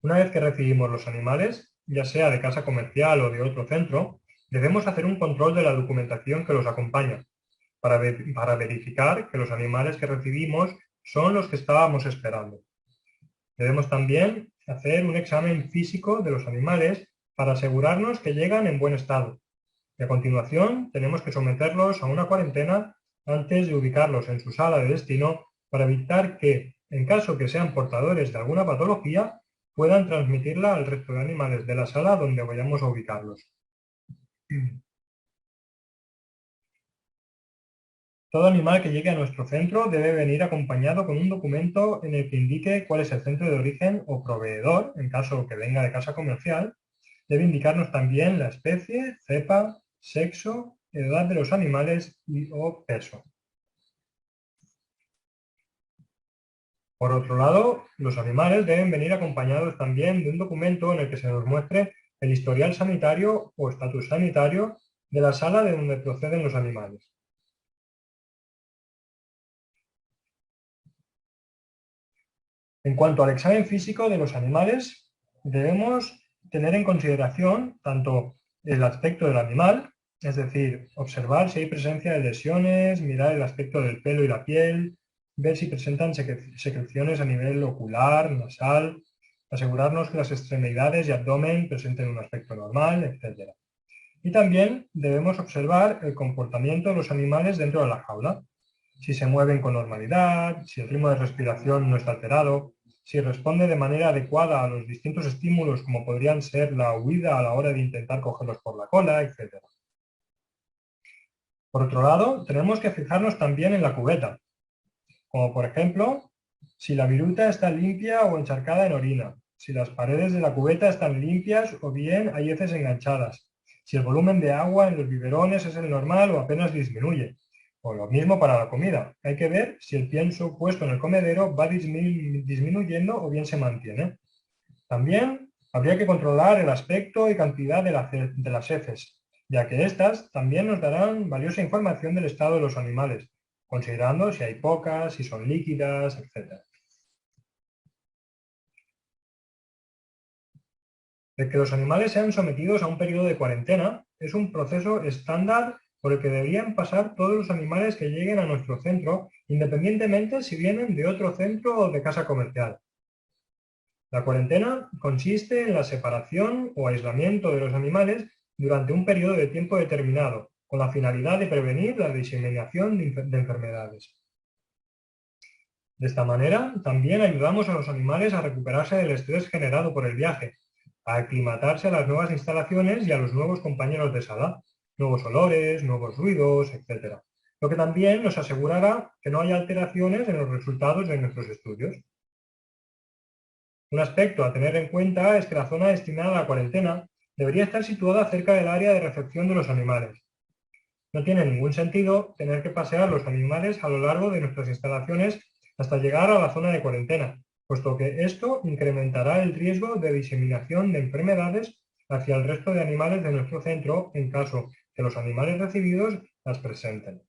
Una vez que recibimos los animales, ya sea de casa comercial o de otro centro, debemos hacer un control de la documentación que los acompaña, para verificar que los animales que recibimos son los que estábamos esperando. Debemos también hacer un examen físico de los animales para asegurarnos que llegan en buen estado. Y a continuación tenemos que someterlos a una cuarentena antes de ubicarlos en su sala de destino para evitar que, en caso que sean portadores de alguna patología, puedan transmitirla al resto de animales de la sala donde vayamos a ubicarlos. Todo animal que llegue a nuestro centro debe venir acompañado con un documento en el que indique cuál es el centro de origen o proveedor, en caso que venga de casa comercial. Debe indicarnos también la especie, cepa, sexo, edad de los animales o peso. Por otro lado, los animales deben venir acompañados también de un documento en el que se nos muestre el historial sanitario o estatus sanitario de la sala de donde proceden los animales. En cuanto al examen físico de los animales, debemos tener en consideración tanto el aspecto del animal, es decir, observar si hay presencia de lesiones, mirar el aspecto del pelo y la piel, ver si presentan secreciones a nivel ocular, nasal, asegurarnos que las extremidades y abdomen presenten un aspecto normal, etc. Y también debemos observar el comportamiento de los animales dentro de la jaula, si se mueven con normalidad, si el ritmo de respiración no está alterado, si responde de manera adecuada a los distintos estímulos como podrían ser la huida a la hora de intentar cogerlos por la cola, etc. Por otro lado, tenemos que fijarnos también en la cubeta, como por ejemplo, si la viruta está limpia o encharcada en orina, si las paredes de la cubeta están limpias o bien hay heces enganchadas, si el volumen de agua en los biberones es el normal o apenas disminuye. O lo mismo para la comida. Hay que ver si el pienso puesto en el comedero va disminuyendo o bien se mantiene. También habría que controlar el aspecto y cantidad de las heces, ya que éstas también nos darán valiosa información del estado de los animales, considerando si hay pocas, si son líquidas, etc. El que los animales sean sometidos a un periodo de cuarentena es un proceso estándar por el que deberían pasar todos los animales que lleguen a nuestro centro, independientemente si vienen de otro centro o de casa comercial. La cuarentena consiste en la separación o aislamiento de los animales durante un periodo de tiempo determinado, con la finalidad de prevenir la diseminación de enfermedades. De esta manera, también ayudamos a los animales a recuperarse del estrés generado por el viaje, a aclimatarse a las nuevas instalaciones y a los nuevos compañeros de sala, nuevos olores, nuevos ruidos, etc. Lo que también nos asegurará que no haya alteraciones en los resultados de nuestros estudios. Un aspecto a tener en cuenta es que la zona destinada a la cuarentena debería estar situada cerca del área de recepción de los animales. No tiene ningún sentido tener que pasear los animales a lo largo de nuestras instalaciones hasta llegar a la zona de cuarentena, puesto que esto incrementará el riesgo de diseminación de enfermedades hacia el resto de animales de nuestro centro en caso que los animales recibidos las presenten.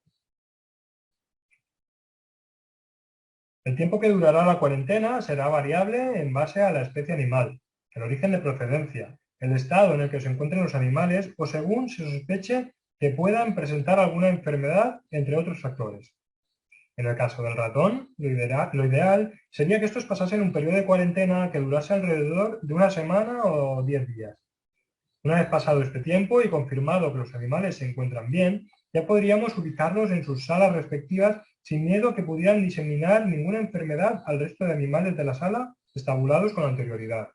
El tiempo que durará la cuarentena será variable en base a la especie animal, el origen de procedencia, el estado en el que se encuentren los animales o según se sospeche que puedan presentar alguna enfermedad, entre otros factores. En el caso del ratón, lo ideal sería que estos pasasen un periodo de cuarentena que durase alrededor de una semana o 10 días. Una vez pasado este tiempo y confirmado que los animales se encuentran bien, ya podríamos ubicarlos en sus salas respectivas sin miedo a que pudieran diseminar ninguna enfermedad al resto de animales de la sala estabulados con anterioridad.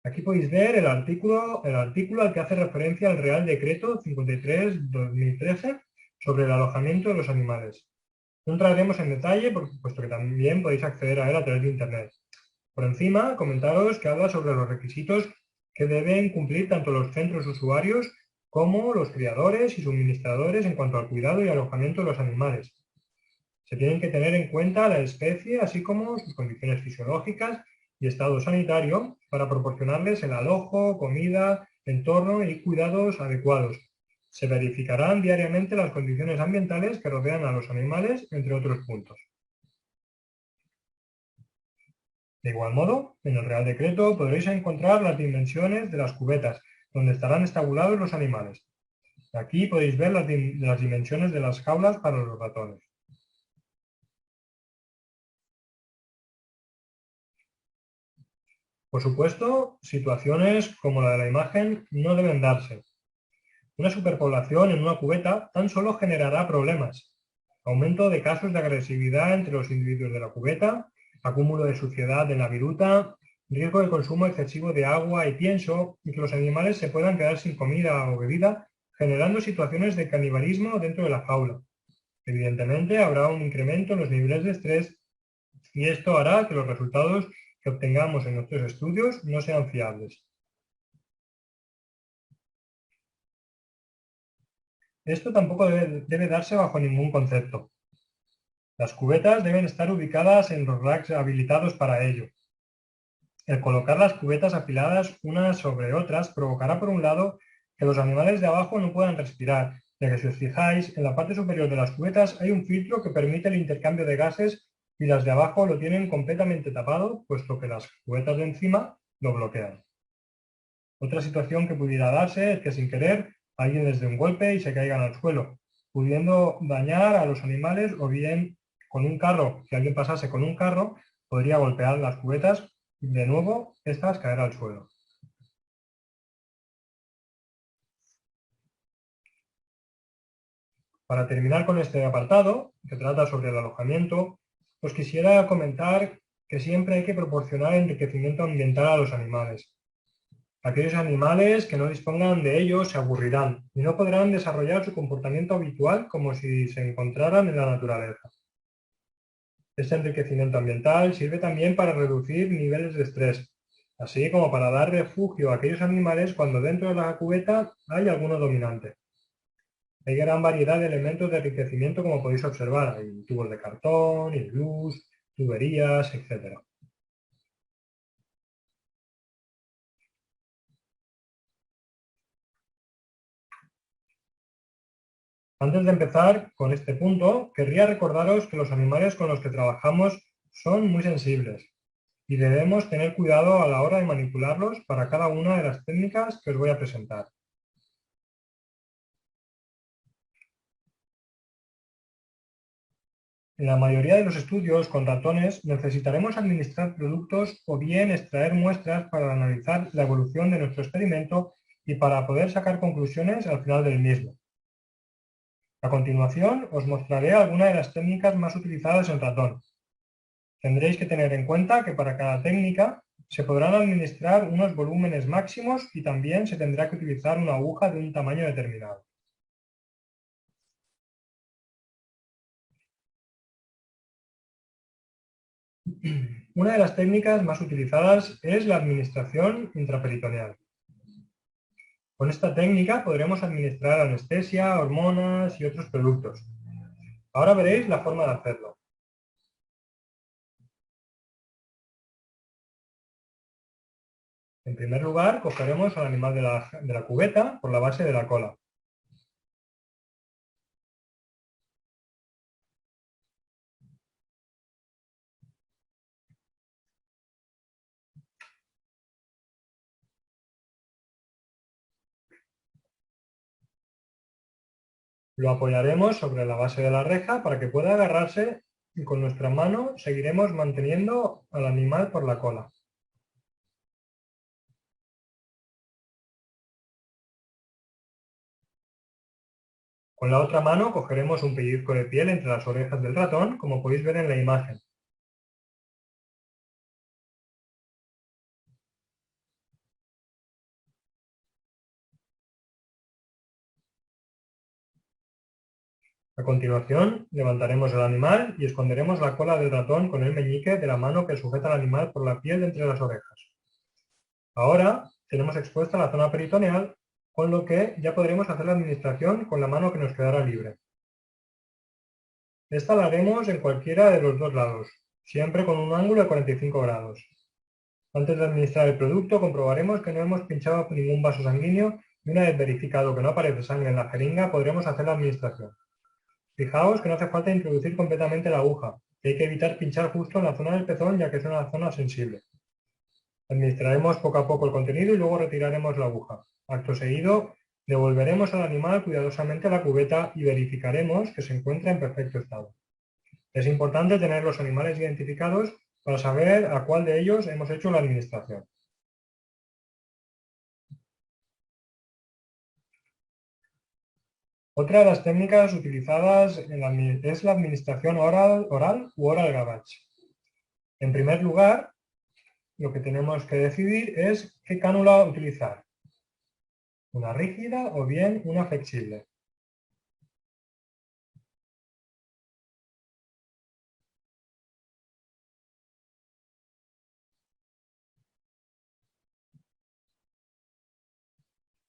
Aquí podéis ver el artículo al que hace referencia el Real Decreto 53/2013 sobre el alojamiento de los animales. No entraremos en detalle, puesto que también podéis acceder a él a través de Internet. Por encima, comentaros que habla sobre los requisitos que deben cumplir tanto los centros usuarios como los criadores y suministradores en cuanto al cuidado y alojamiento de los animales. Se tienen que tener en cuenta la especie, así como sus condiciones fisiológicas y estado sanitario, para proporcionarles el alojo, comida, entorno y cuidados adecuados. Se verificarán diariamente las condiciones ambientales que rodean a los animales, entre otros puntos. De igual modo, en el Real Decreto podréis encontrar las dimensiones de las cubetas, donde estarán estabulados los animales. Aquí podéis ver las dimensiones de las jaulas para los ratones. Por supuesto, situaciones como la de la imagen no deben darse. Una superpoblación en una cubeta tan solo generará problemas. Aumento de casos de agresividad entre los individuos de la cubeta, acúmulo de suciedad en la viruta, riesgo de consumo excesivo de agua y pienso, y que los animales se puedan quedar sin comida o bebida, generando situaciones de canibalismo dentro de la jaula. Evidentemente, habrá un incremento en los niveles de estrés y esto hará que los resultados que obtengamos en nuestros estudios no sean fiables. Esto tampoco debe darse bajo ningún concepto. Las cubetas deben estar ubicadas en los racks habilitados para ello. El colocar las cubetas apiladas unas sobre otras provocará, por un lado, que los animales de abajo no puedan respirar, ya que si os fijáis, en la parte superior de las cubetas hay un filtro que permite el intercambio de gases y las de abajo lo tienen completamente tapado, puesto que las cubetas de encima lo bloquean. Otra situación que pudiera darse es que sin querer alguien les dé un golpe y se caigan al suelo, pudiendo dañar a los animales, o bien con un carro, si alguien pasase con un carro, podría golpear las cubetas y de nuevo estas caer al suelo. Para terminar con este apartado, que trata sobre el alojamiento, os quisiera comentar que siempre hay que proporcionar enriquecimiento ambiental a los animales. Aquellos animales que no dispongan de ello se aburrirán y no podrán desarrollar su comportamiento habitual como si se encontraran en la naturaleza. Este enriquecimiento ambiental sirve también para reducir niveles de estrés, así como para dar refugio a aquellos animales cuando dentro de la cubeta hay alguno dominante. Hay gran variedad de elementos de enriquecimiento, como podéis observar. Hay tubos de cartón, iglús, tuberías, etc. Antes de empezar con este punto, querría recordaros que los animales con los que trabajamos son muy sensibles y debemos tener cuidado a la hora de manipularlos para cada una de las técnicas que os voy a presentar. En la mayoría de los estudios con ratones necesitaremos administrar productos o bien extraer muestras para analizar la evolución de nuestro experimento y para poder sacar conclusiones al final del mismo. A continuación, os mostraré algunas de las técnicas más utilizadas en ratón. Tendréis que tener en cuenta que para cada técnica se podrán administrar unos volúmenes máximos y también se tendrá que utilizar una aguja de un tamaño determinado. Una de las técnicas más utilizadas es la administración intraperitoneal. Con esta técnica podremos administrar anestesia, hormonas y otros productos. Ahora veréis la forma de hacerlo. En primer lugar, cogeremos al animal de la cubeta por la base de la cola. Lo apoyaremos sobre la base de la reja para que pueda agarrarse y con nuestra mano seguiremos manteniendo al animal por la cola. Con la otra mano cogeremos un pellizco de piel entre las orejas del ratón, como podéis ver en la imagen. A continuación, levantaremos el animal y esconderemos la cola del ratón con el meñique de la mano que sujeta al animal por la piel de entre las orejas. Ahora tenemos expuesta la zona peritoneal, con lo que ya podremos hacer la administración con la mano que nos quedará libre. Esta la haremos en cualquiera de los dos lados, siempre con un ángulo de 45 grados. Antes de administrar el producto, comprobaremos que no hemos pinchado ningún vaso sanguíneo y una vez verificado que no aparece sangre en la jeringa, podremos hacer la administración. Fijaos que no hace falta introducir completamente la aguja, que hay que evitar pinchar justo en la zona del pezón, ya que es una zona sensible. Administraremos poco a poco el contenido y luego retiraremos la aguja. Acto seguido, devolveremos al animal cuidadosamente la cubeta y verificaremos que se encuentra en perfecto estado. Es importante tener los animales identificados para saber a cuál de ellos hemos hecho la administración. Otra de las técnicas utilizadas es la administración oral u oral gavage. En primer lugar, lo que tenemos que decidir es qué cánula utilizar, una rígida o bien una flexible.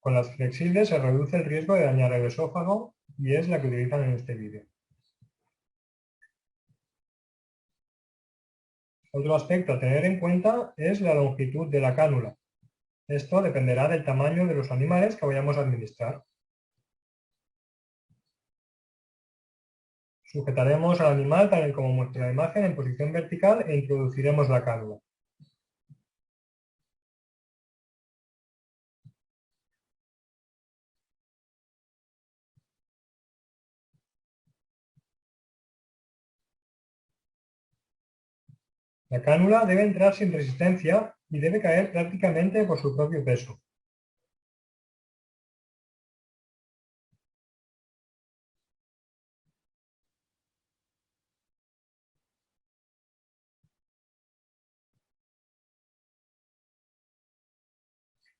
Con las flexibles se reduce el riesgo de dañar el esófago y es la que utilizan en este vídeo. Otro aspecto a tener en cuenta es la longitud de la cánula. Esto dependerá del tamaño de los animales que vayamos a administrar. Sujetaremos al animal tal y como muestra la imagen en posición vertical e introduciremos la cánula. La cánula debe entrar sin resistencia y debe caer prácticamente por su propio peso.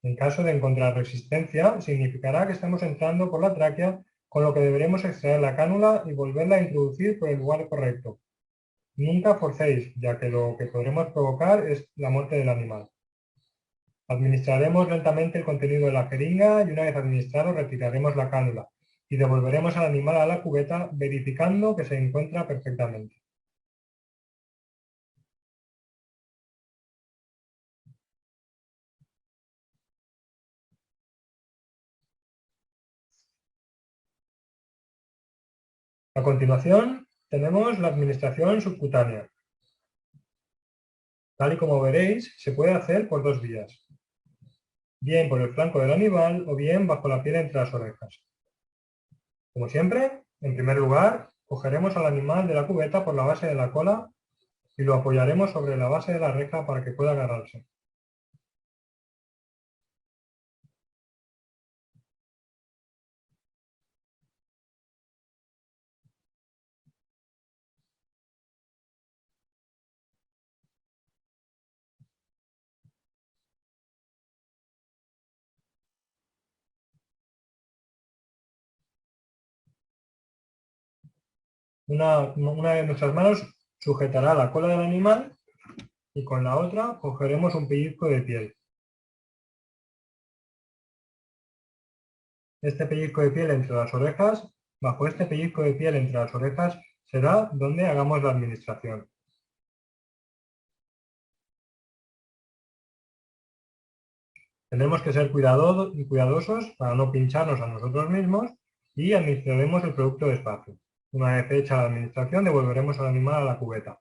En caso de encontrar resistencia, significará que estamos entrando por la tráquea, con lo que deberemos extraer la cánula y volverla a introducir por el lugar correcto. Nunca forcéis, ya que lo que podremos provocar es la muerte del animal. Administraremos lentamente el contenido de la jeringa y una vez administrado retiraremos la cánula y devolveremos al animal a la cubeta verificando que se encuentra perfectamente. A continuación, tenemos la administración subcutánea. Tal y como veréis, se puede hacer por dos vías. Bien por el flanco del animal o bien bajo la piel entre las orejas. Como siempre, en primer lugar, cogeremos al animal de la cubeta por la base de la cola y lo apoyaremos sobre la base de la reja para que pueda agarrarse. Una de nuestras manos sujetará la cola del animal y con la otra cogeremos un pellizco de piel. Este pellizco de piel entre las orejas, bajo este pellizco de piel entre las orejas, será donde hagamos la administración. Tendremos que ser cuidadosos para no pincharnos a nosotros mismos y administraremos el producto despacio. Una vez hecha la administración, devolveremos al animal a la cubeta.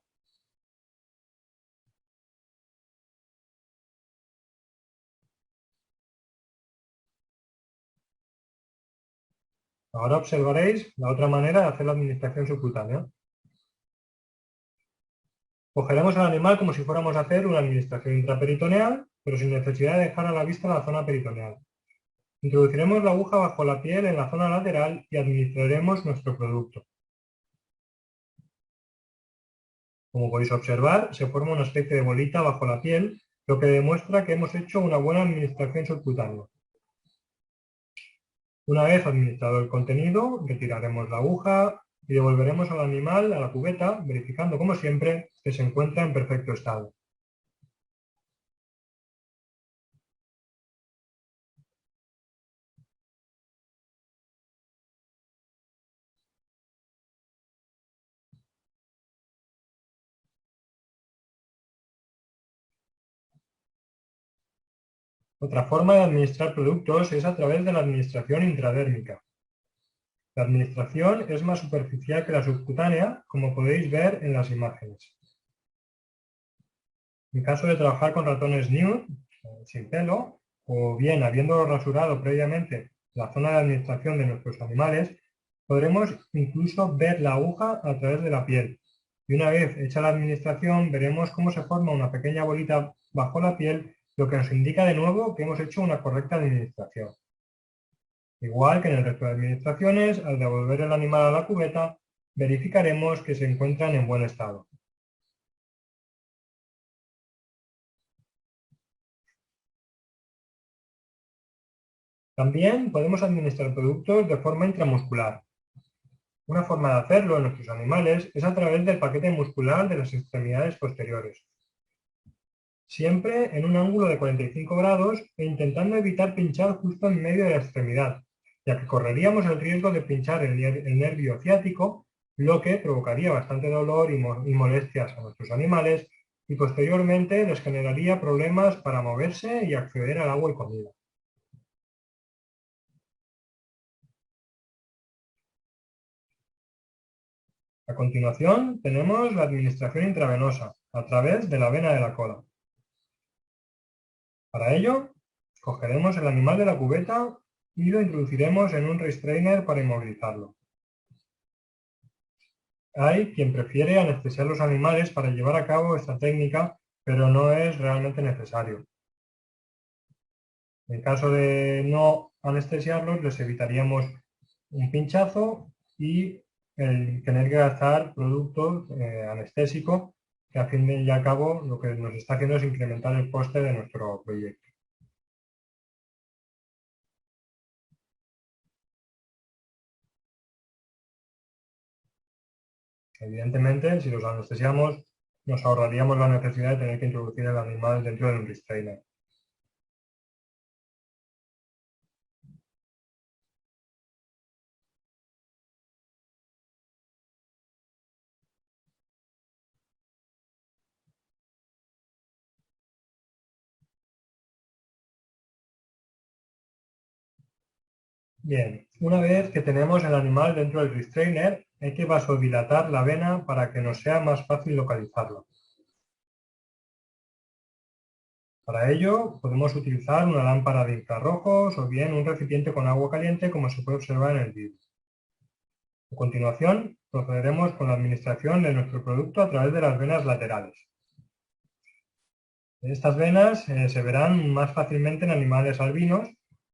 Ahora observaréis la otra manera de hacer la administración subcutánea. Cogeremos al animal como si fuéramos a hacer una administración intraperitoneal, pero sin necesidad de dejar a la vista la zona peritoneal. Introduciremos la aguja bajo la piel en la zona lateral y administraremos nuestro producto. Como podéis observar, se forma una especie de bolita bajo la piel, lo que demuestra que hemos hecho una buena administración subcutánea. Una vez administrado el contenido, retiraremos la aguja y devolveremos al animal a la cubeta, verificando como siempre que se encuentra en perfecto estado. Otra forma de administrar productos es a través de la administración intradérmica. La administración es más superficial que la subcutánea, como podéis ver en las imágenes. En caso de trabajar con ratones nude, sin pelo, o bien habiendo rasurado previamente la zona de administración de nuestros animales, podremos incluso ver la aguja a través de la piel. Y una vez hecha la administración, veremos cómo se forma una pequeña bolita bajo la piel, lo que nos indica de nuevo que hemos hecho una correcta administración. Igual que en el resto de administraciones, al devolver el animal a la cubeta, verificaremos que se encuentran en buen estado. También podemos administrar productos de forma intramuscular. Una forma de hacerlo en nuestros animales es a través del paquete muscular de las extremidades posteriores. Siempre en un ángulo de 45 grados e intentando evitar pinchar justo en medio de la extremidad, ya que correríamos el riesgo de pinchar el nervio ciático, lo que provocaría bastante dolor y molestias a nuestros animales y posteriormente les generaría problemas para moverse y acceder al agua y comida. A continuación tenemos la administración intravenosa a través de la vena de la cola. Para ello, cogeremos el animal de la cubeta y lo introduciremos en un restrainer para inmovilizarlo. Hay quien prefiere anestesiar los animales para llevar a cabo esta técnica, pero no es realmente necesario. En caso de no anestesiarlos, les evitaríamos un pinchazo y el tener que gastar productos anestésicos, que a fin y al cabo lo que nos está haciendo es incrementar el coste de nuestro proyecto. Evidentemente, si los anestesiamos, nos ahorraríamos la necesidad de tener que introducir el animal dentro de un restrainer. Bien, una vez que tenemos el animal dentro del restrainer, hay que vasodilatar la vena para que nos sea más fácil localizarlo. Para ello, podemos utilizar una lámpara de infrarrojos o bien un recipiente con agua caliente, como se puede observar en el vídeo. A continuación, procederemos con la administración de nuestro producto a través de las venas laterales. Estas venas se verán más fácilmente en animales albinos,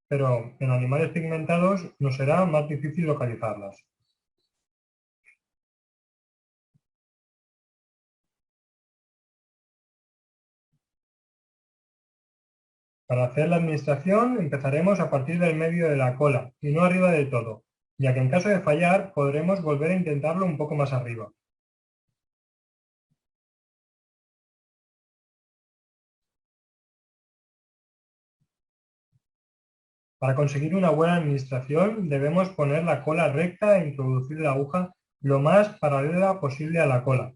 pero en animales pigmentados nos será más difícil localizarlas. Para hacer la administración empezaremos a partir del medio de la cola y no arriba del todo, ya que en caso de fallar podremos volver a intentarlo un poco más arriba. Para conseguir una buena administración debemos poner la cola recta e introducir la aguja lo más paralela posible a la cola.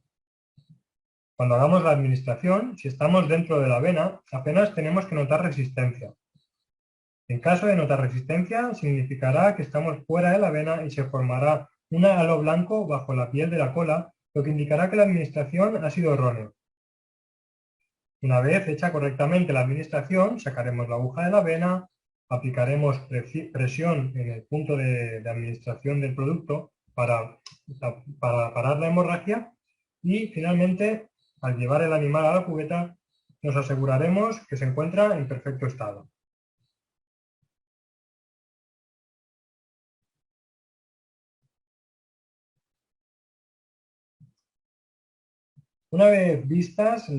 Cuando hagamos la administración, si estamos dentro de la vena, apenas tenemos que notar resistencia. En caso de notar resistencia, significará que estamos fuera de la vena y se formará un halo blanco bajo la piel de la cola, lo que indicará que la administración ha sido errónea. Una vez hecha correctamente la administración, sacaremos la aguja de la vena, aplicaremos presión en el punto de administración del producto para parar la hemorragia y finalmente, al llevar el animal a la cubeta, nos aseguraremos que se encuentra en perfecto estado. Una vez vistas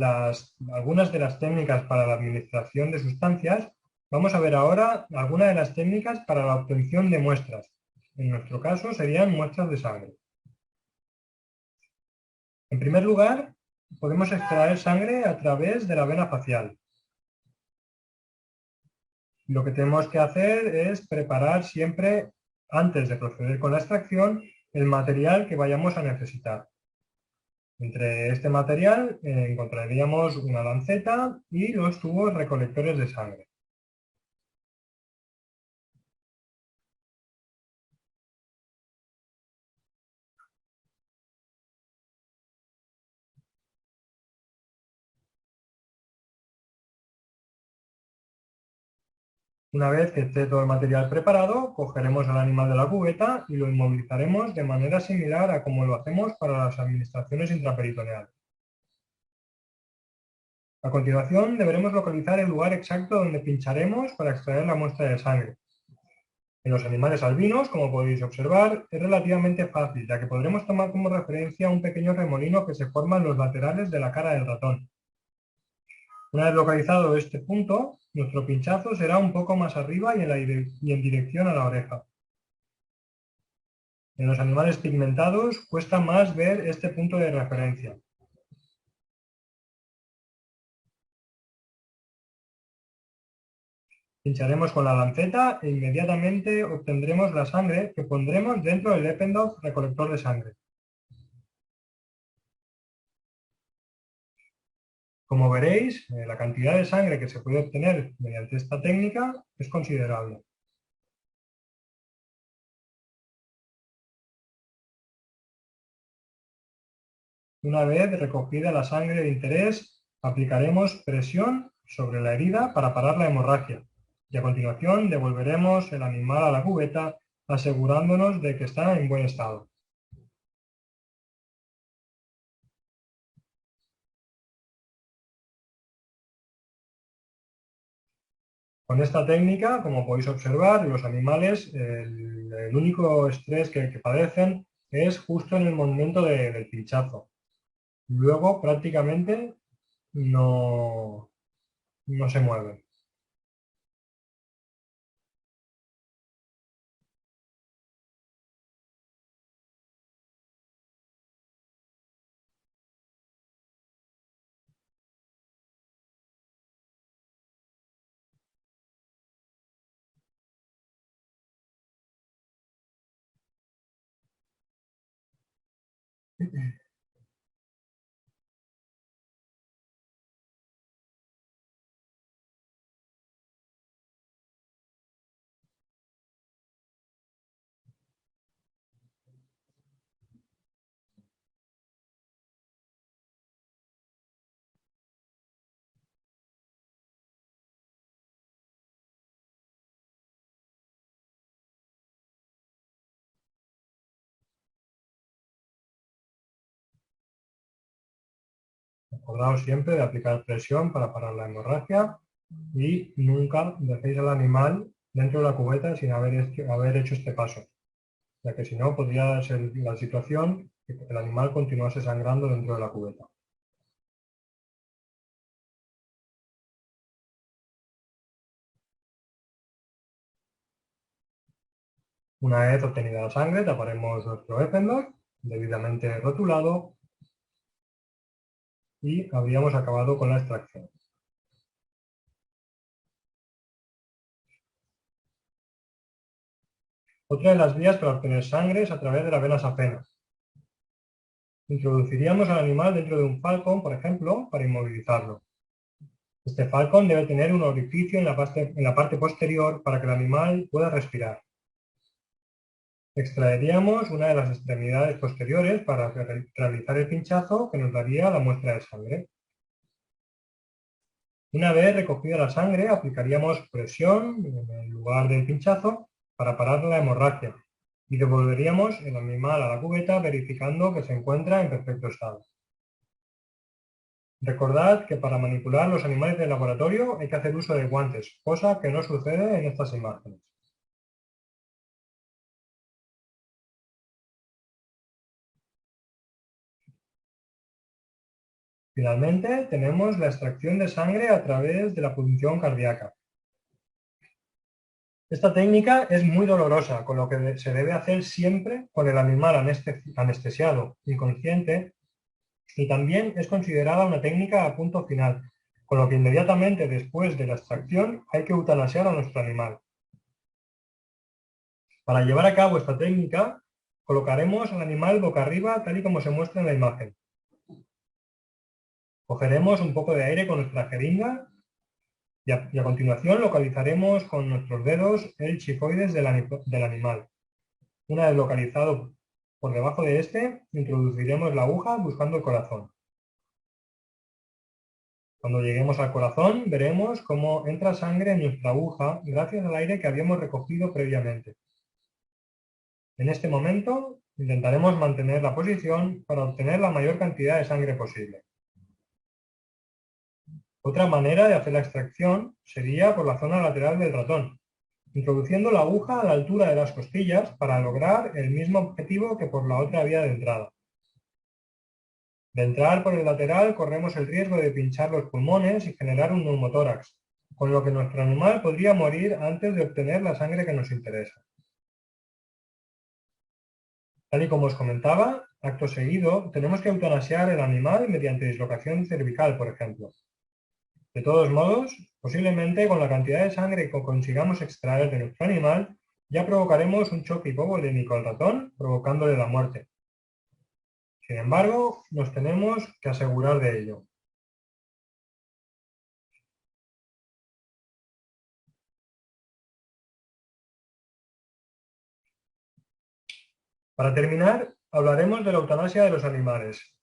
algunas de las técnicas para la administración de sustancias, vamos a ver ahora algunas de las técnicas para la obtención de muestras. En nuestro caso serían muestras de sangre. En primer lugar, podemos extraer sangre a través de la vena facial. Lo que tenemos que hacer es preparar siempre, antes de proceder con la extracción, el material que vayamos a necesitar. Entre este material encontraríamos una lanceta y los tubos recolectores de sangre. Una vez que esté todo el material preparado, cogeremos al animal de la cubeta y lo inmovilizaremos de manera similar a como lo hacemos para las administraciones intraperitoneales. A continuación, deberemos localizar el lugar exacto donde pincharemos para extraer la muestra de sangre. En los animales albinos, como podéis observar, es relativamente fácil, ya que podremos tomar como referencia un pequeño remolino que se forma en los laterales de la cara del ratón. Una vez localizado este punto, nuestro pinchazo será un poco más arriba y en dirección a la oreja. En los animales pigmentados cuesta más ver este punto de referencia. Pincharemos con la lanceta e inmediatamente obtendremos la sangre que pondremos dentro del Eppendorf recolector de sangre. Como veréis, la cantidad de sangre que se puede obtener mediante esta técnica es considerable. Una vez recogida la sangre de interés, aplicaremos presión sobre la herida para parar la hemorragia y a continuación devolveremos el animal a la cubeta asegurándonos de que está en buen estado. Con esta técnica, como podéis observar, los animales, el único estrés que padecen es justo en el momento del pinchazo. Luego prácticamente no se mueven. Acordaos siempre de aplicar presión para parar la hemorragia y nunca dejéis al animal dentro de la cubeta sin haber hecho este paso, ya que si no podría ser la situación que el animal continuase sangrando dentro de la cubeta. Una vez obtenida la sangre, taparemos nuestro Eppendorf, debidamente rotulado, y habríamos acabado con la extracción. Otra de las vías para obtener sangre es a través de la vena safena. Introduciríamos al animal dentro de un falcón, por ejemplo, para inmovilizarlo. Este falcón debe tener un orificio en la parte posterior para que el animal pueda respirar. Extraeríamos una de las extremidades posteriores para realizar el pinchazo que nos daría la muestra de sangre. Una vez recogida la sangre, aplicaríamos presión en el lugar del pinchazo para parar la hemorragia y devolveríamos el animal a la cubeta verificando que se encuentra en perfecto estado. Recordad que para manipular los animales de laboratorio hay que hacer uso de guantes, cosa que no sucede en estas imágenes. Finalmente, tenemos la extracción de sangre a través de la punción cardíaca. Esta técnica es muy dolorosa, con lo que se debe hacer siempre con el animal anestesiado, inconsciente, y también es considerada una técnica a punto final, con lo que inmediatamente después de la extracción hay que eutanasiar a nuestro animal. Para llevar a cabo esta técnica, colocaremos al animal boca arriba tal y como se muestra en la imagen. Cogeremos un poco de aire con nuestra jeringa y a continuación localizaremos con nuestros dedos el chifoides del animal. Una vez localizado por debajo de este, introduciremos la aguja buscando el corazón. Cuando lleguemos al corazón, veremos cómo entra sangre en nuestra aguja gracias al aire que habíamos recogido previamente. En este momento, intentaremos mantener la posición para obtener la mayor cantidad de sangre posible. Otra manera de hacer la extracción sería por la zona lateral del ratón, introduciendo la aguja a la altura de las costillas para lograr el mismo objetivo que por la otra vía de entrada. De entrar por el lateral corremos el riesgo de pinchar los pulmones y generar un neumotórax, con lo que nuestro animal podría morir antes de obtener la sangre que nos interesa. Tal y como os comentaba, acto seguido tenemos que eutanasiar el animal mediante dislocación cervical, por ejemplo. De todos modos, posiblemente con la cantidad de sangre que consigamos extraer de nuestro animal, ya provocaremos un choque hipovolémico al ratón, provocándole la muerte. Sin embargo, nos tenemos que asegurar de ello. Para terminar, hablaremos de la eutanasia de los animales.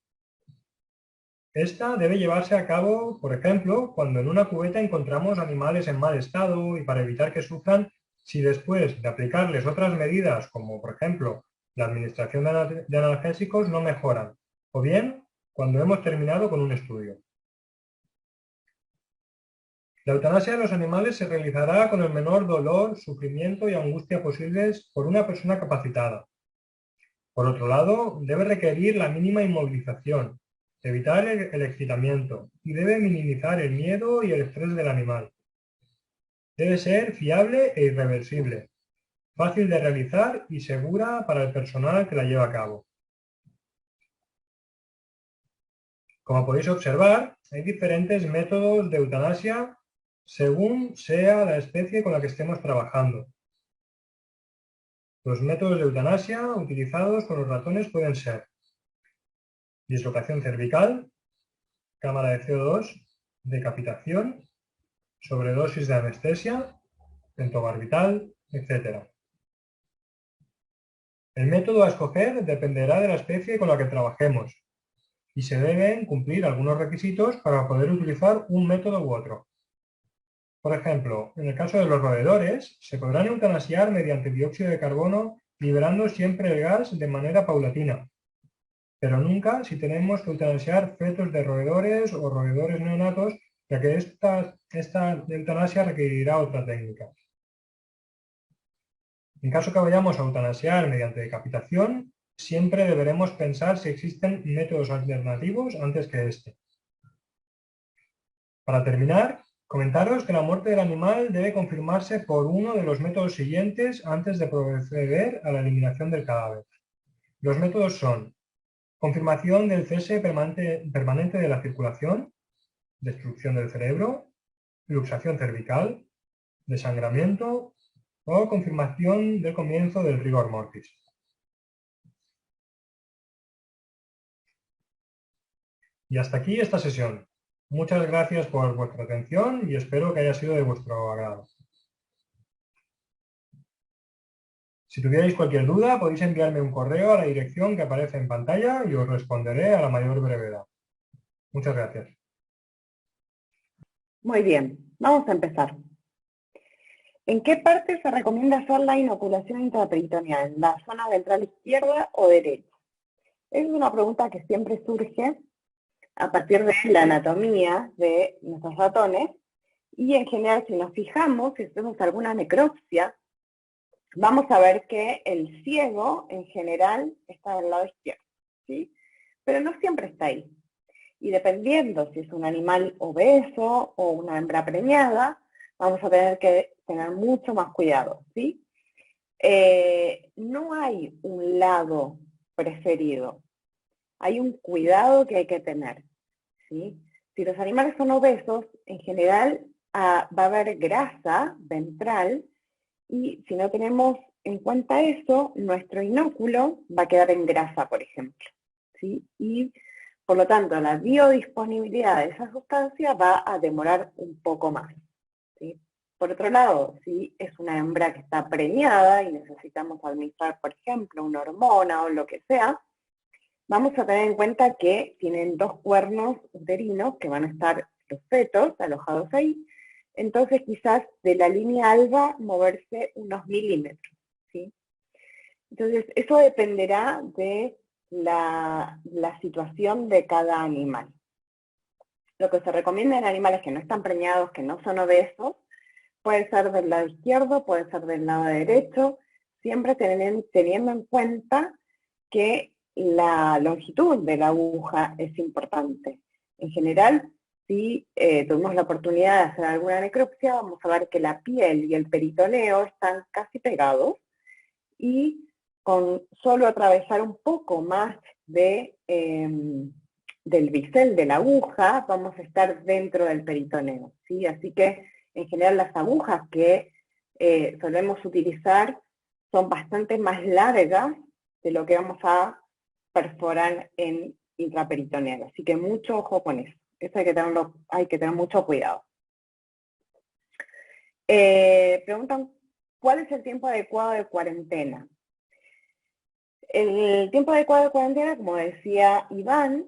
Esta debe llevarse a cabo, por ejemplo, cuando en una cubeta encontramos animales en mal estado y para evitar que sufran, si después de aplicarles otras medidas, como por ejemplo la administración de analgésicos, no mejoran, o bien cuando hemos terminado con un estudio. La eutanasia de los animales se realizará con el menor dolor, sufrimiento y angustia posibles por una persona capacitada. Por otro lado, debe requerir la mínima inmovilización, evitar el excitamiento y debe minimizar el miedo y el estrés del animal. Debe ser fiable e irreversible, fácil de realizar y segura para el personal que la lleva a cabo. Como podéis observar, hay diferentes métodos de eutanasia según sea la especie con la que estemos trabajando. Los métodos de eutanasia utilizados con los ratones pueden ser dislocación cervical, cámara de CO2, decapitación, sobredosis de anestesia, pentobarbital, etc. El método a escoger dependerá de la especie con la que trabajemos y se deben cumplir algunos requisitos para poder utilizar un método u otro. Por ejemplo, en el caso de los roedores, se podrán eutanasiar mediante dióxido de carbono liberando siempre el gas de manera paulatina, pero nunca si tenemos que eutanasiar fetos de roedores o roedores neonatos, ya que esta eutanasia requerirá otra técnica. En caso que vayamos a eutanasiar mediante decapitación, siempre deberemos pensar si existen métodos alternativos antes que este. Para terminar, comentaros que la muerte del animal debe confirmarse por uno de los métodos siguientes antes de proceder a la eliminación del cadáver. Los métodos son confirmación del cese permanente de la circulación, destrucción del cerebro, luxación cervical, desangramiento o confirmación del comienzo del rigor mortis. Y hasta aquí esta sesión. Muchas gracias por vuestra atención y espero que haya sido de vuestro agrado. Si tuvierais cualquier duda, podéis enviarme un correo a la dirección que aparece en pantalla y os responderé a la mayor brevedad. Muchas gracias. Muy bien, vamos a empezar. ¿En qué parte se recomienda hacer la inoculación intraperitoneal? ¿En la zona ventral izquierda o derecha? Es una pregunta que siempre surge a partir de la anatomía de nuestros ratones y en general si nos fijamos, si hacemos alguna necropsia, vamos a ver que el ciego en general está del lado izquierdo, ¿sí? Pero no siempre está ahí. Y dependiendo si es un animal obeso o una hembra preñada, vamos a tener que tener mucho más cuidado, ¿sí? No hay un lado preferido, hay un cuidado que hay que tener, ¿sí? Si los animales son obesos, en general va a haber grasa ventral y si no tenemos en cuenta eso, nuestro inóculo va a quedar en grasa, por ejemplo, ¿sí? Y por lo tanto, la biodisponibilidad de esa sustancia va a demorar un poco más, ¿sí? Por otro lado, si es una hembra que está preñada y necesitamos administrar, por ejemplo, una hormona o lo que sea, vamos a tener en cuenta que tienen 2 cuernos uterinos que van a estar los fetos alojados ahí, entonces quizás de la línea alba moverse unos milímetros, ¿sí? Entonces eso dependerá de la situación de cada animal. Lo que se recomienda en animales que no están preñados, que no son obesos, puede ser del lado izquierdo, puede ser del lado derecho, siempre teniendo en cuenta que la longitud de la aguja es importante. En general, si tuvimos la oportunidad de hacer alguna necropsia, vamos a ver que la piel y el peritoneo están casi pegados y con solo atravesar un poco más del bisel de la aguja, vamos a estar dentro del peritoneo, ¿sí? Así que, en general, las agujas que solemos utilizar son bastante más largas de lo que vamos a perforar en intraperitoneal. Así que mucho ojo con eso. Eso hay que tener mucho cuidado. Preguntan, ¿cuál es el tiempo adecuado de cuarentena? El tiempo adecuado de cuarentena, como decía Iván,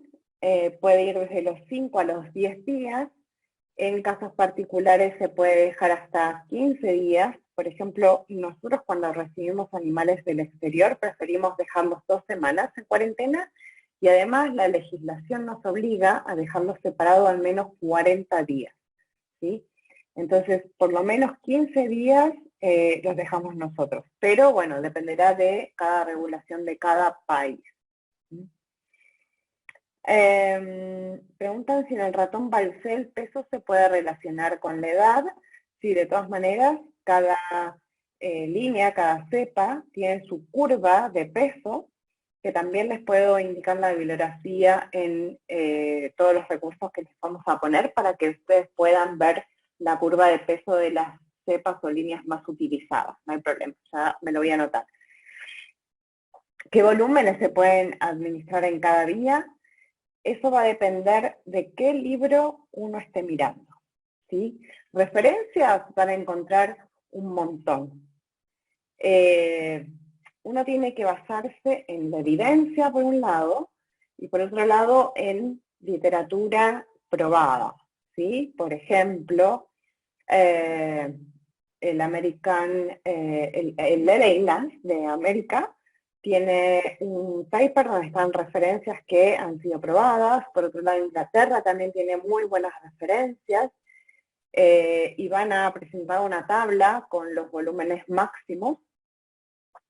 puede ir desde los 5 a los 10 días. En casos particulares se puede dejar hasta 15 días. Por ejemplo, nosotros cuando recibimos animales del exterior preferimos dejarlos 2 semanas en cuarentena y además la legislación nos obliga a dejarlos separados al menos 40 días, ¿sí? Entonces, por lo menos 15 días los dejamos nosotros. Pero bueno, dependerá de cada regulación de cada país. Preguntan si en el ratón Balcé el peso se puede relacionar con la edad. Sí, de todas maneras, cada línea, cada cepa tiene su curva de peso, que también les puedo indicar la bibliografía en todos los recursos que les vamos a poner para que ustedes puedan ver la curva de peso de las cepas o líneas más utilizadas. No hay problema, ya me lo voy a anotar. ¿Qué volúmenes se pueden administrar en cada día? Eso va a depender de qué libro uno esté mirando, ¿sí? Referencias van a encontrar un montón. Uno tiene que basarse en la evidencia, por un lado, y por otro lado, en literatura probada, ¿sí? Por ejemplo, el Leyland de América tiene un paper donde están referencias que han sido probadas. Por otro lado, Inglaterra también tiene muy buenas referencias y van a presentar una tabla con los volúmenes máximos.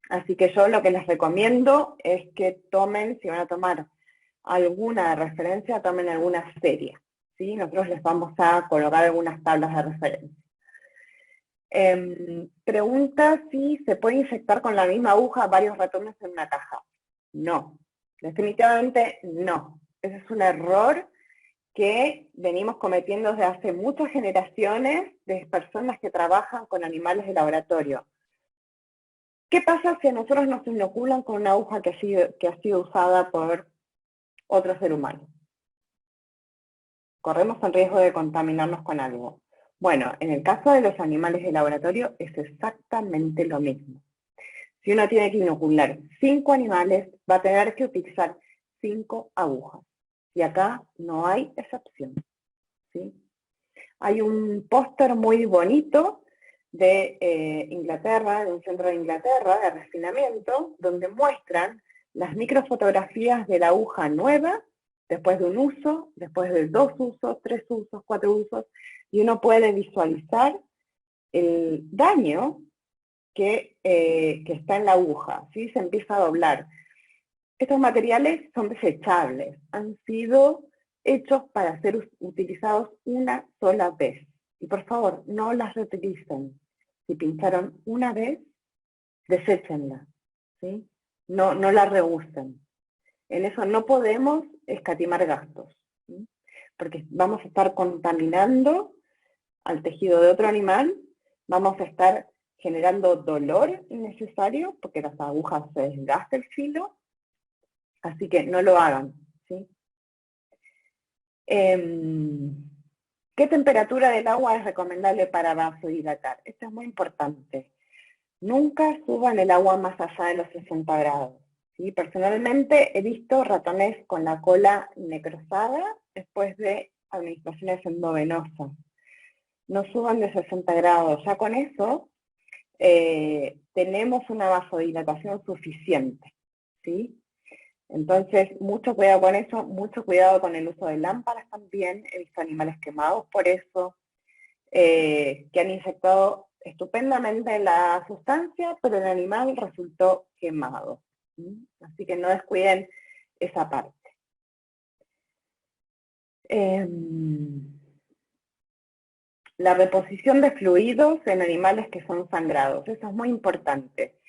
Así que yo lo que les recomiendo es que tomen, si van a tomar alguna referencia, tomen alguna serie, ¿sí? Nosotros les vamos a colocar algunas tablas de referencia. Pregunta si se puede infectar con la misma aguja varios ratones en una caja. No, definitivamente no. Ese es un error que venimos cometiendo desde hace muchas generaciones de personas que trabajan con animales de laboratorio. ¿Qué pasa si a nosotros nos inoculan con una aguja que ha sido usada por otro ser humano? Corremos el riesgo de contaminarnos con algo. Bueno, en el caso de los animales de laboratorio es exactamente lo mismo. Si uno tiene que inocular 5 animales, va a tener que utilizar 5 agujas. Y acá no hay excepción, ¿sí? Hay un póster muy bonito de Inglaterra, de un centro de Inglaterra de refinamiento, donde muestran las microfotografías de la aguja nueva, después de un uso, después de 2 usos, 3 usos, 4 usos, y uno puede visualizar el daño que está en la aguja, ¿sí? Se empieza a doblar. Estos materiales son desechables, han sido hechos para ser utilizados una sola vez. Y por favor, no las reutilicen. Si pincharon una vez, deséchenla, ¿sí? No la reusen. En eso no podemos escatimar gastos, ¿sí? Porque vamos a estar contaminando al tejido de otro animal, vamos a estar generando dolor innecesario, porque las agujas se desgasta el filo, así que no lo hagan, ¿sí? ¿Qué temperatura del agua es recomendable para vasodilatar? Esto es muy importante. Nunca suban el agua más allá de los 60 grados. ¿Sí? Personalmente he visto ratones con la cola necrosada después de administraciones endovenosas. No suban de 60 grados. Ya con eso tenemos una vasodilatación suficiente, ¿sí? Entonces, mucho cuidado con eso, mucho cuidado con el uso de lámparas también. He visto animales quemados por eso, que han inyectado estupendamente la sustancia, pero el animal resultó quemado. ¿Sí? Así que no descuiden esa parte. La reposición de fluidos en animales que son sangrados, eso es muy importante.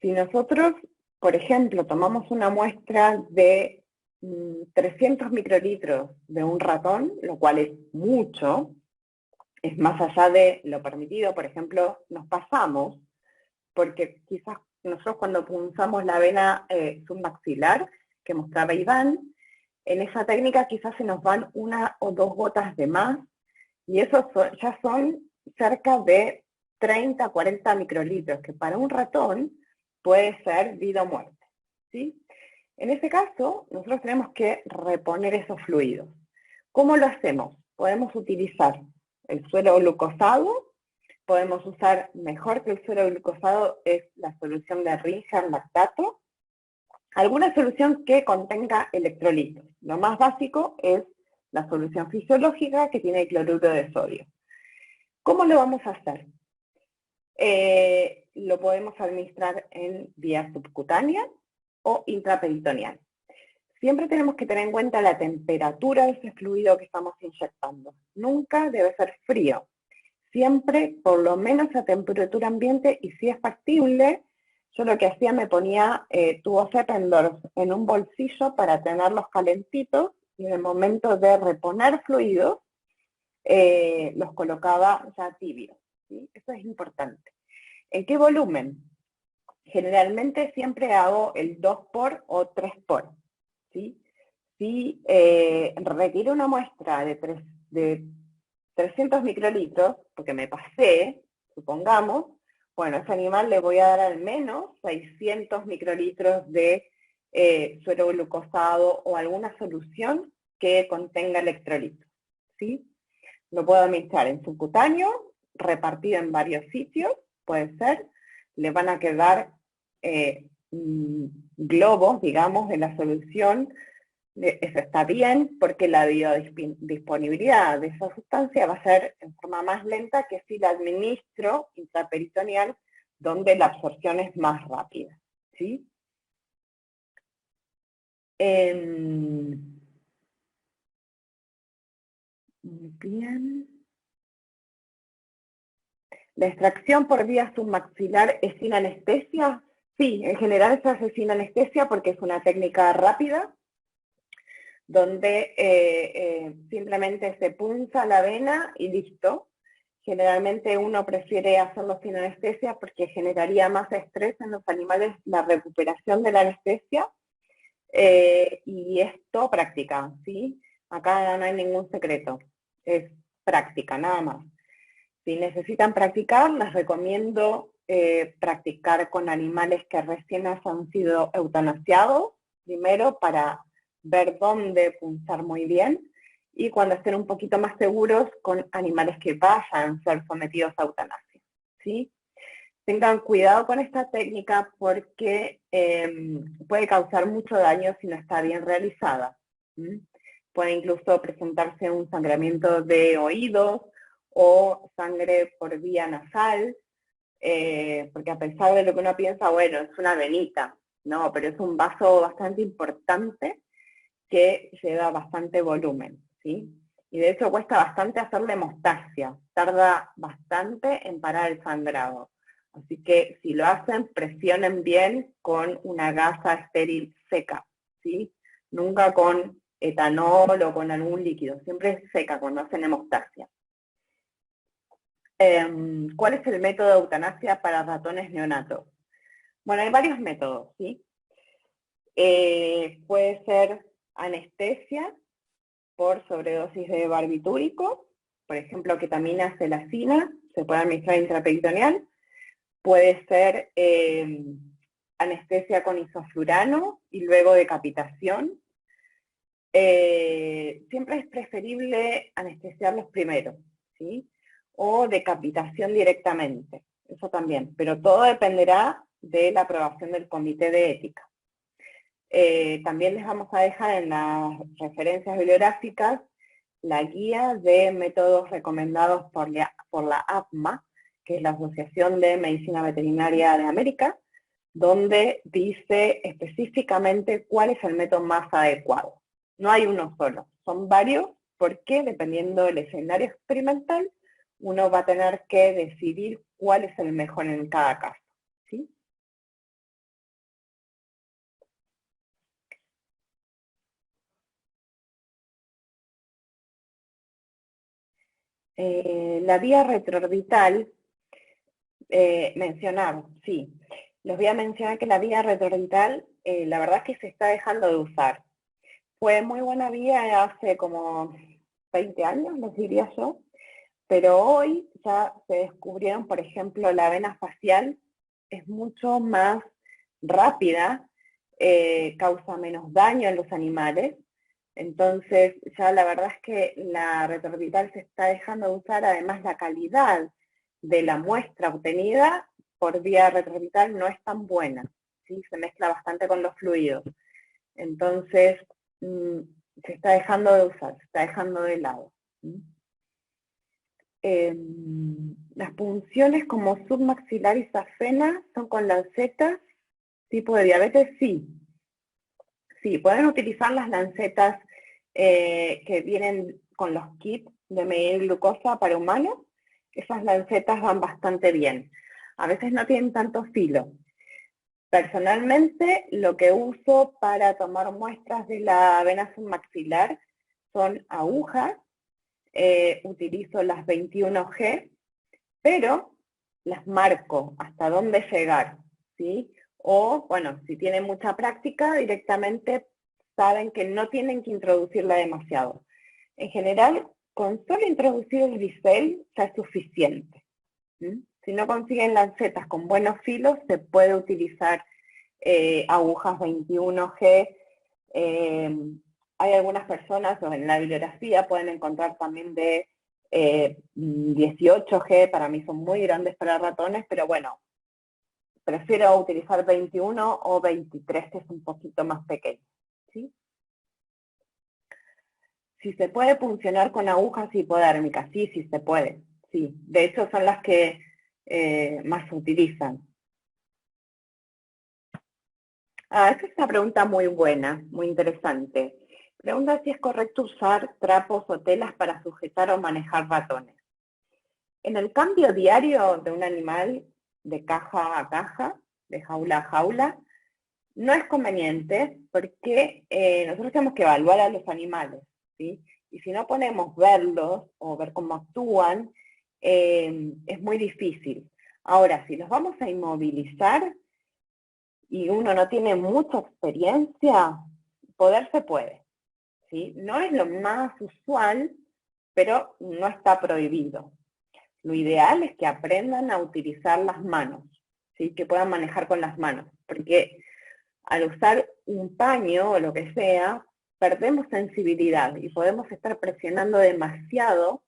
Si nosotros, por ejemplo, tomamos una muestra de 300 microlitros de un ratón, lo cual es mucho, es más allá de lo permitido, por ejemplo, nos pasamos, porque quizás nosotros cuando punzamos la vena submaxilar, que mostraba Iván, en esa técnica quizás se nos van 1 o 2 gotas de más, y esos ya son cerca de 30, 40 microlitros, que para un ratón puede ser vida o muerte, ¿sí? En ese caso, nosotros tenemos que reponer esos fluidos. ¿Cómo lo hacemos? Podemos utilizar el suero glucosado, podemos usar, mejor que el suero glucosado, es la solución de Ringer lactato, alguna solución que contenga electrolitos. Lo más básico es la solución fisiológica que tiene cloruro de sodio. ¿Cómo lo vamos a hacer? Lo podemos administrar en vía subcutánea o intraperitoneal. Siempre tenemos que tener en cuenta la temperatura de ese fluido que estamos inyectando. Nunca debe ser frío. Siempre por lo menos a temperatura ambiente, y si es factible, yo lo que hacía me ponía tubos Eppendorf en un bolsillo para tenerlos calentitos, y en el momento de reponer fluidos, los colocaba ya tibios, ¿sí? Eso es importante. ¿En qué volumen? Generalmente siempre hago el 2 por o 3 por, ¿sí? Si retiro una muestra de 300 microlitros, porque me pasé, supongamos, bueno, a ese animal le voy a dar al menos 600 microlitros de suero glucosado o alguna solución que contenga electrolitos, ¿sí? Lo puedo administrar en subcutáneo, repartido en varios sitios, puede ser. Le van a quedar globos, digamos, de la solución. Eso está bien, porque la biodisponibilidad de esa sustancia va a ser en forma más lenta que si la administro intraperitoneal, donde la absorción es más rápida, ¿sí? Muy bien. ¿La extracción por vía submaxilar es sin anestesia? Sí, en general se hace sin anestesia porque es una técnica rápida, donde simplemente se punza la vena y listo. Generalmente uno prefiere hacerlo sin anestesia porque generaría más estrés en los animales la recuperación de la anestesia, y esto práctica, ¿sí? Acá no hay ningún secreto, es práctica, nada más. Si necesitan practicar, les recomiendo practicar con animales que recién han sido eutanasiados, primero para ver dónde punzar muy bien, y cuando estén un poquito más seguros, con animales que vayan a ser sometidos a eutanasia, ¿sí? Tengan cuidado con esta técnica porque puede causar mucho daño si no está bien realizada. Puede incluso presentarse un sangramiento de oídos o sangre por vía nasal, porque a pesar de lo que uno piensa, bueno, es una venita, no, pero es un vaso bastante importante que lleva bastante volumen, ¿sí? Y de hecho cuesta bastante hacerle hemostasia, tarda bastante en parar el sangrado. Así que si lo hacen, presionen bien con una gasa estéril seca, ¿sí? Nunca con etanol o con algún líquido, siempre seca cuando hacen hemostasia. ¿Cuál es el método de eutanasia para ratones neonatos? Bueno, hay varios métodos, ¿sí? Puede ser anestesia por sobredosis de barbitúrico, por ejemplo, ketamina, celacina, se puede administrar intraperitoneal. Puede ser anestesia con isoflurano y luego decapitación. Siempre es preferible anestesiarlos primero, ¿sí? O decapitación directamente, eso también, pero todo dependerá de la aprobación del comité de ética. También les vamos a dejar en las referencias bibliográficas la guía de métodos recomendados por la APMA, que es la Asociación de Medicina Veterinaria de América, donde dice específicamente cuál es el método más adecuado. No hay uno solo, son varios, porque dependiendo del escenario experimental, uno va a tener que decidir cuál es el mejor en cada caso, ¿sí? La vía retroorbital, mencionar, sí. Les voy a mencionar que la vía retroorbital, la verdad es que se está dejando de usar. Fue muy buena vía hace como 20 años, les diría yo, pero hoy ya se descubrieron, por ejemplo, la vena facial es mucho más rápida, causa menos daño en los animales. Entonces, ya la verdad es que la retroorbital se está dejando de usar, además la calidad de la muestra obtenida por vía retroorbital no es tan buena, ¿sí? Se mezcla bastante con los fluidos. Entonces, se está dejando de usar, se está dejando de lado. Las punciones como submaxilar y safena son con lancetas, tipo de diabetes, sí. Sí, pueden utilizar las lancetas que vienen con los kits de medir glucosa para humanos. Esas lancetas van bastante bien. A veces no tienen tanto filo. Personalmente, lo que uso para tomar muestras de la vena submaxilar son agujas. Utilizo las 21G, pero las marco hasta dónde llegar, ¿sí? O, bueno, si tienen mucha práctica, directamente saben que no tienen que introducirla demasiado. En general, con solo introducir el bisel ya es suficiente. Si no consiguen lancetas con buenos filos, se puede utilizar agujas 21G. Hay algunas personas, o en la bibliografía pueden encontrar también de 18G, para mí son muy grandes para ratones, pero bueno, prefiero utilizar 21 o 23, que es un poquito más pequeño, ¿sí? Si se puede puncionar con agujas hipodérmicas, sí, sí se puede, sí. De hecho, son las que más se utilizan. Esa es una pregunta muy buena, muy interesante. Pregunta si es correcto usar trapos o telas para sujetar o manejar ratones. En el cambio diario de un animal de caja a caja, de jaula a jaula, no es conveniente porque nosotros tenemos que evaluar a los animales, ¿sí? Y si no ponemos verlos o ver cómo actúan, es muy difícil. Ahora, si los vamos a inmovilizar y uno no tiene mucha experiencia, poder se puede, ¿sí? No es lo más usual, pero no está prohibido. Lo ideal es que aprendan a utilizar las manos, ¿sí? Que puedan manejar con las manos, porque al usar un paño o lo que sea, perdemos sensibilidad y podemos estar presionando demasiado,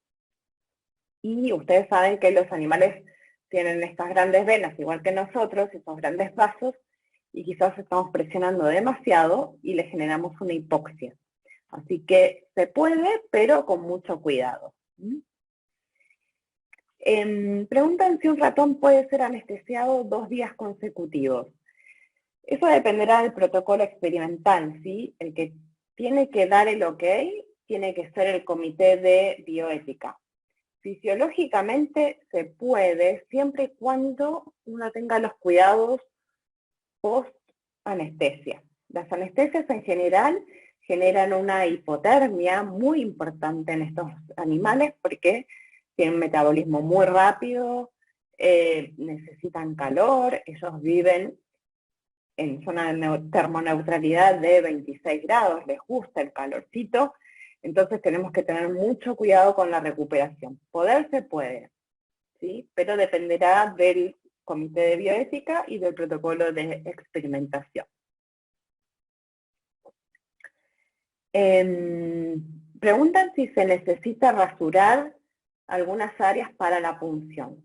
y ustedes saben que los animales tienen estas grandes venas, igual que nosotros, estos grandes vasos, y quizás estamos presionando demasiado y le generamos una hipoxia. Así que se puede, pero con mucho cuidado. Preguntan si un ratón puede ser anestesiado 2 días consecutivos. Eso dependerá del protocolo experimental, ¿sí? El que tiene que dar el ok, tiene que ser el comité de bioética. Fisiológicamente se puede, siempre y cuando uno tenga los cuidados post-anestesia. Las anestesias en general generan una hipotermia muy importante en estos animales porque tienen un metabolismo muy rápido, necesitan calor, ellos viven en zona de termoneutralidad de 26 grados, les gusta el calorcito, entonces tenemos que tener mucho cuidado con la recuperación. Poder se puede, ¿sí? Pero dependerá del comité de bioética y del protocolo de experimentación. Preguntan si se necesita rasurar algunas áreas para la punción.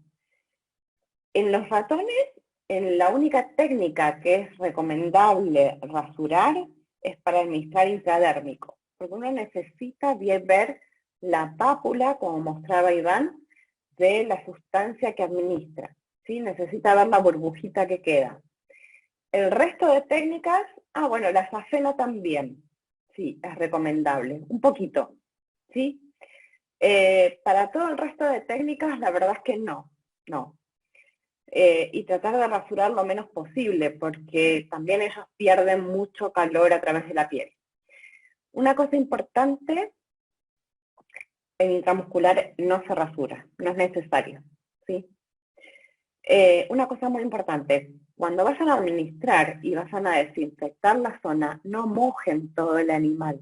En los ratones, la única técnica que es recomendable rasurar es para administrar intradérmico, porque uno necesita bien ver la pápula, como mostraba Iván, de la sustancia que administra, ¿sí? Necesita ver la burbujita que queda. El resto de técnicas, bueno, la safena también, sí, es recomendable, un poquito, ¿sí? Para todo el resto de técnicas, la verdad es que no. Y tratar de rasurar lo menos posible, porque también ellos pierden mucho calor a través de la piel. Una cosa importante, el intramuscular no se rasura, no es necesario, ¿sí? Una cosa muy importante, cuando vayan a administrar y vayan a desinfectar la zona, no mojen todo el animal,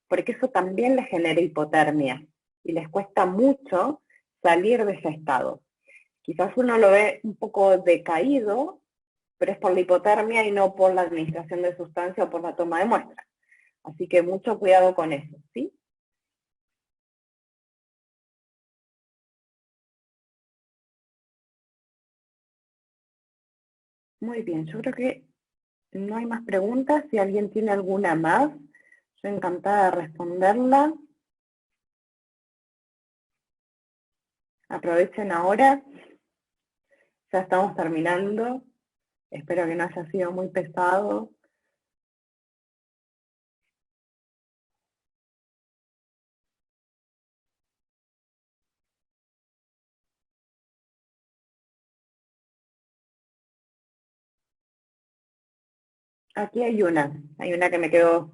porque eso también les genera hipotermia y les cuesta mucho salir de ese estado. Quizás uno lo ve un poco decaído, pero es por la hipotermia y no por la administración de sustancia o por la toma de muestra. Así que mucho cuidado con eso, ¿sí? Muy bien, yo creo que no hay más preguntas. Si alguien tiene alguna más, yo encantada de responderla. Aprovechen ahora. Ya estamos terminando. Espero que no haya sido muy pesado. Aquí hay una que me quedó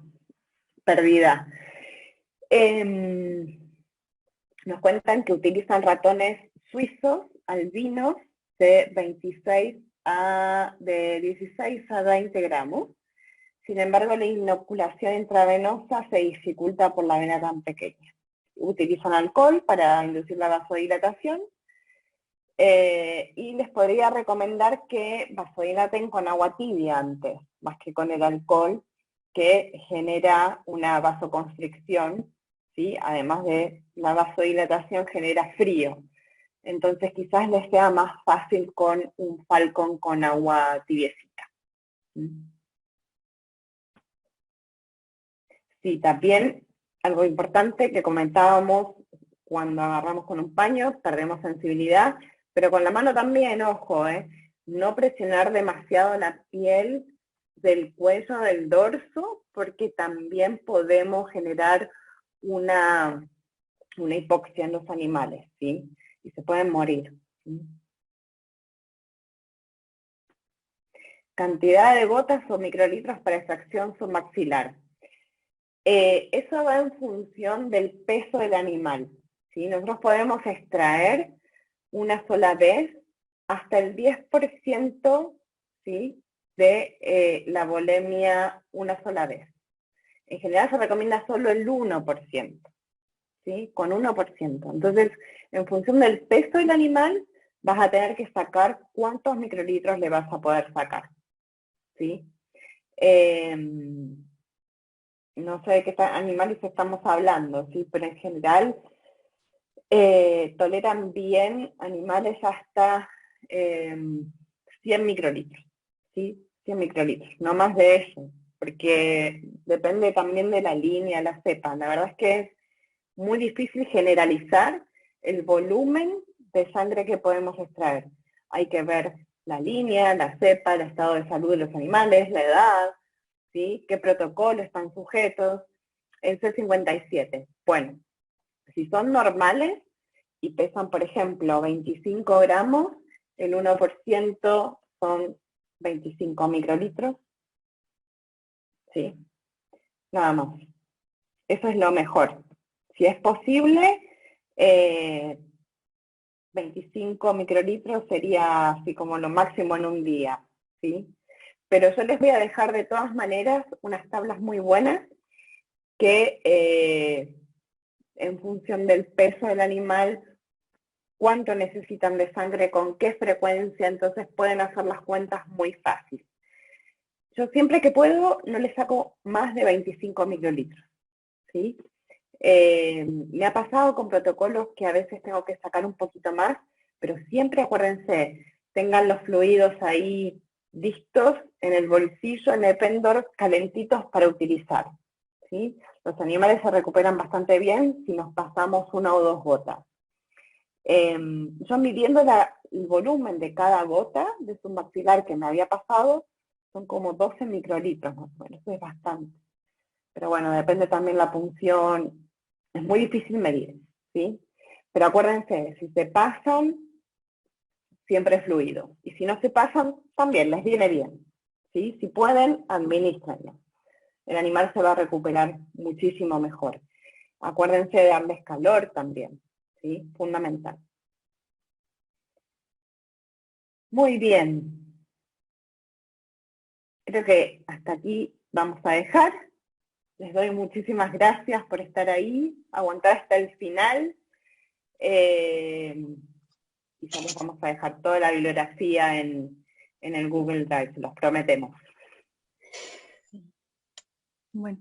perdida. Nos cuentan que utilizan ratones suizos, albinos, de 16 a 20 gramos. Sin embargo, la inoculación intravenosa se dificulta por la vena tan pequeña. Utilizan alcohol para inducir la vasodilatación y les podría recomendar que vasodilaten con agua tibia antes, más que con el alcohol, que genera una vasoconstricción, ¿sí? Además de la vasodilatación genera frío. Entonces quizás les sea más fácil con un falcón con agua tibiecita. Sí, también algo importante que comentábamos, cuando agarramos con un paño perdemos sensibilidad, pero con la mano también, ojo, no presionar demasiado la piel del cuello, del dorso, porque también podemos generar una hipoxia en los animales, ¿sí? Y se pueden morir, ¿sí? Cantidad de gotas o microlitros para extracción submaxilar. Eso va en función del peso del animal, ¿sí? Nosotros podemos extraer una sola vez hasta el 10%, ¿sí? de la volemia una sola vez. En general se recomienda solo el 1%, ¿sí? Con 1%. Entonces, en función del peso del animal, vas a tener que sacar cuántos microlitros le vas a poder sacar, ¿sí? No sé de qué animales estamos hablando, ¿sí? Pero en general toleran bien animales hasta 100 microlitros, ¿sí? 100 microlitros, no más de eso, porque depende también de la línea, la cepa. La verdad es que es muy difícil generalizar el volumen de sangre que podemos extraer. Hay que ver la línea, la cepa, el estado de salud de los animales, la edad, ¿sí? Qué protocolo están sujetos. en C57. Bueno, si son normales y pesan, por ejemplo, 25 gramos, el 1% son 25 microlitros. ¿Sí? Nada más. Eso es lo mejor. Si es posible, 25 microlitros sería así como lo máximo en un día, ¿sí? Pero yo les voy a dejar de todas maneras unas tablas muy buenas que en función del peso del animal, cuánto necesitan de sangre, con qué frecuencia, entonces pueden hacer las cuentas muy fácil. Yo siempre que puedo no le saco más de 25 microlitros, ¿sí? Me ha pasado con protocolos que a veces tengo que sacar un poquito más, pero siempre acuérdense, tengan los fluidos ahí listos en el bolsillo, en el pendor, calentitos para utilizar, ¿sí? Los animales se recuperan bastante bien si nos pasamos 1 o 2 gotas. Yo midiendo el volumen de cada gota de su maxilar que me había pasado, son como 12 microlitros más o menos, eso es bastante. Pero bueno, depende también la punción, es muy difícil medir, ¿sí? Pero acuérdense, si se pasan, siempre es fluido. Y si no se pasan, también les viene bien, ¿sí? Si pueden, administrenlo. El animal se va a recuperar muchísimo mejor. Acuérdense de darles calor también, ¿sí? Fundamental. Muy bien. Creo que hasta aquí vamos a dejar. Les doy muchísimas gracias por estar ahí, aguantar hasta el final. Y ya les vamos a dejar toda la bibliografía en el Google Drive, se los prometemos. Bueno,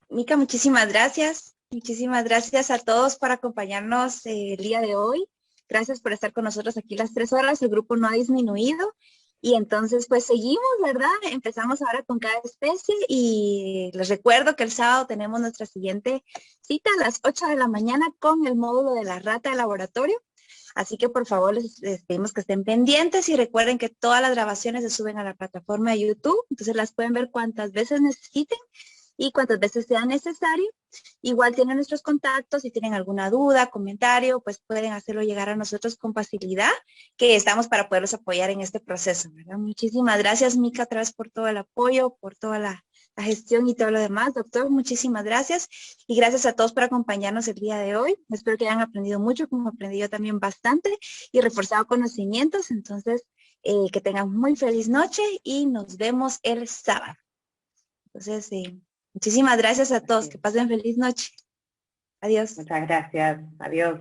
Mica, muchísimas gracias. Muchísimas gracias a todos por acompañarnos el día de hoy. Gracias por estar con nosotros aquí las 3 horas. El grupo no ha disminuido. Y entonces, pues seguimos, ¿verdad? Empezamos ahora con cada especie y les recuerdo que el sábado tenemos nuestra siguiente cita a las 8 de la mañana con el módulo de la rata de laboratorio. Así que por favor les pedimos que estén pendientes y recuerden que todas las grabaciones se suben a la plataforma de YouTube, entonces las pueden ver cuantas veces necesiten y cuantas veces sea necesario. Igual tienen nuestros contactos, si tienen alguna duda, comentario, pues pueden hacerlo llegar a nosotros con facilidad, que estamos para poderlos apoyar en este proceso, ¿verdad? Muchísimas gracias, Mica, otra vez por todo el apoyo, por toda la gestión y todo lo demás. Doctor, muchísimas gracias. Y gracias a todos por acompañarnos el día de hoy. Espero que hayan aprendido mucho, como aprendí yo también bastante, y reforzado conocimientos. Entonces, que tengan muy feliz noche y nos vemos el sábado. Entonces, muchísimas gracias a todos. Que pasen feliz noche. Adiós. Muchas gracias. Adiós.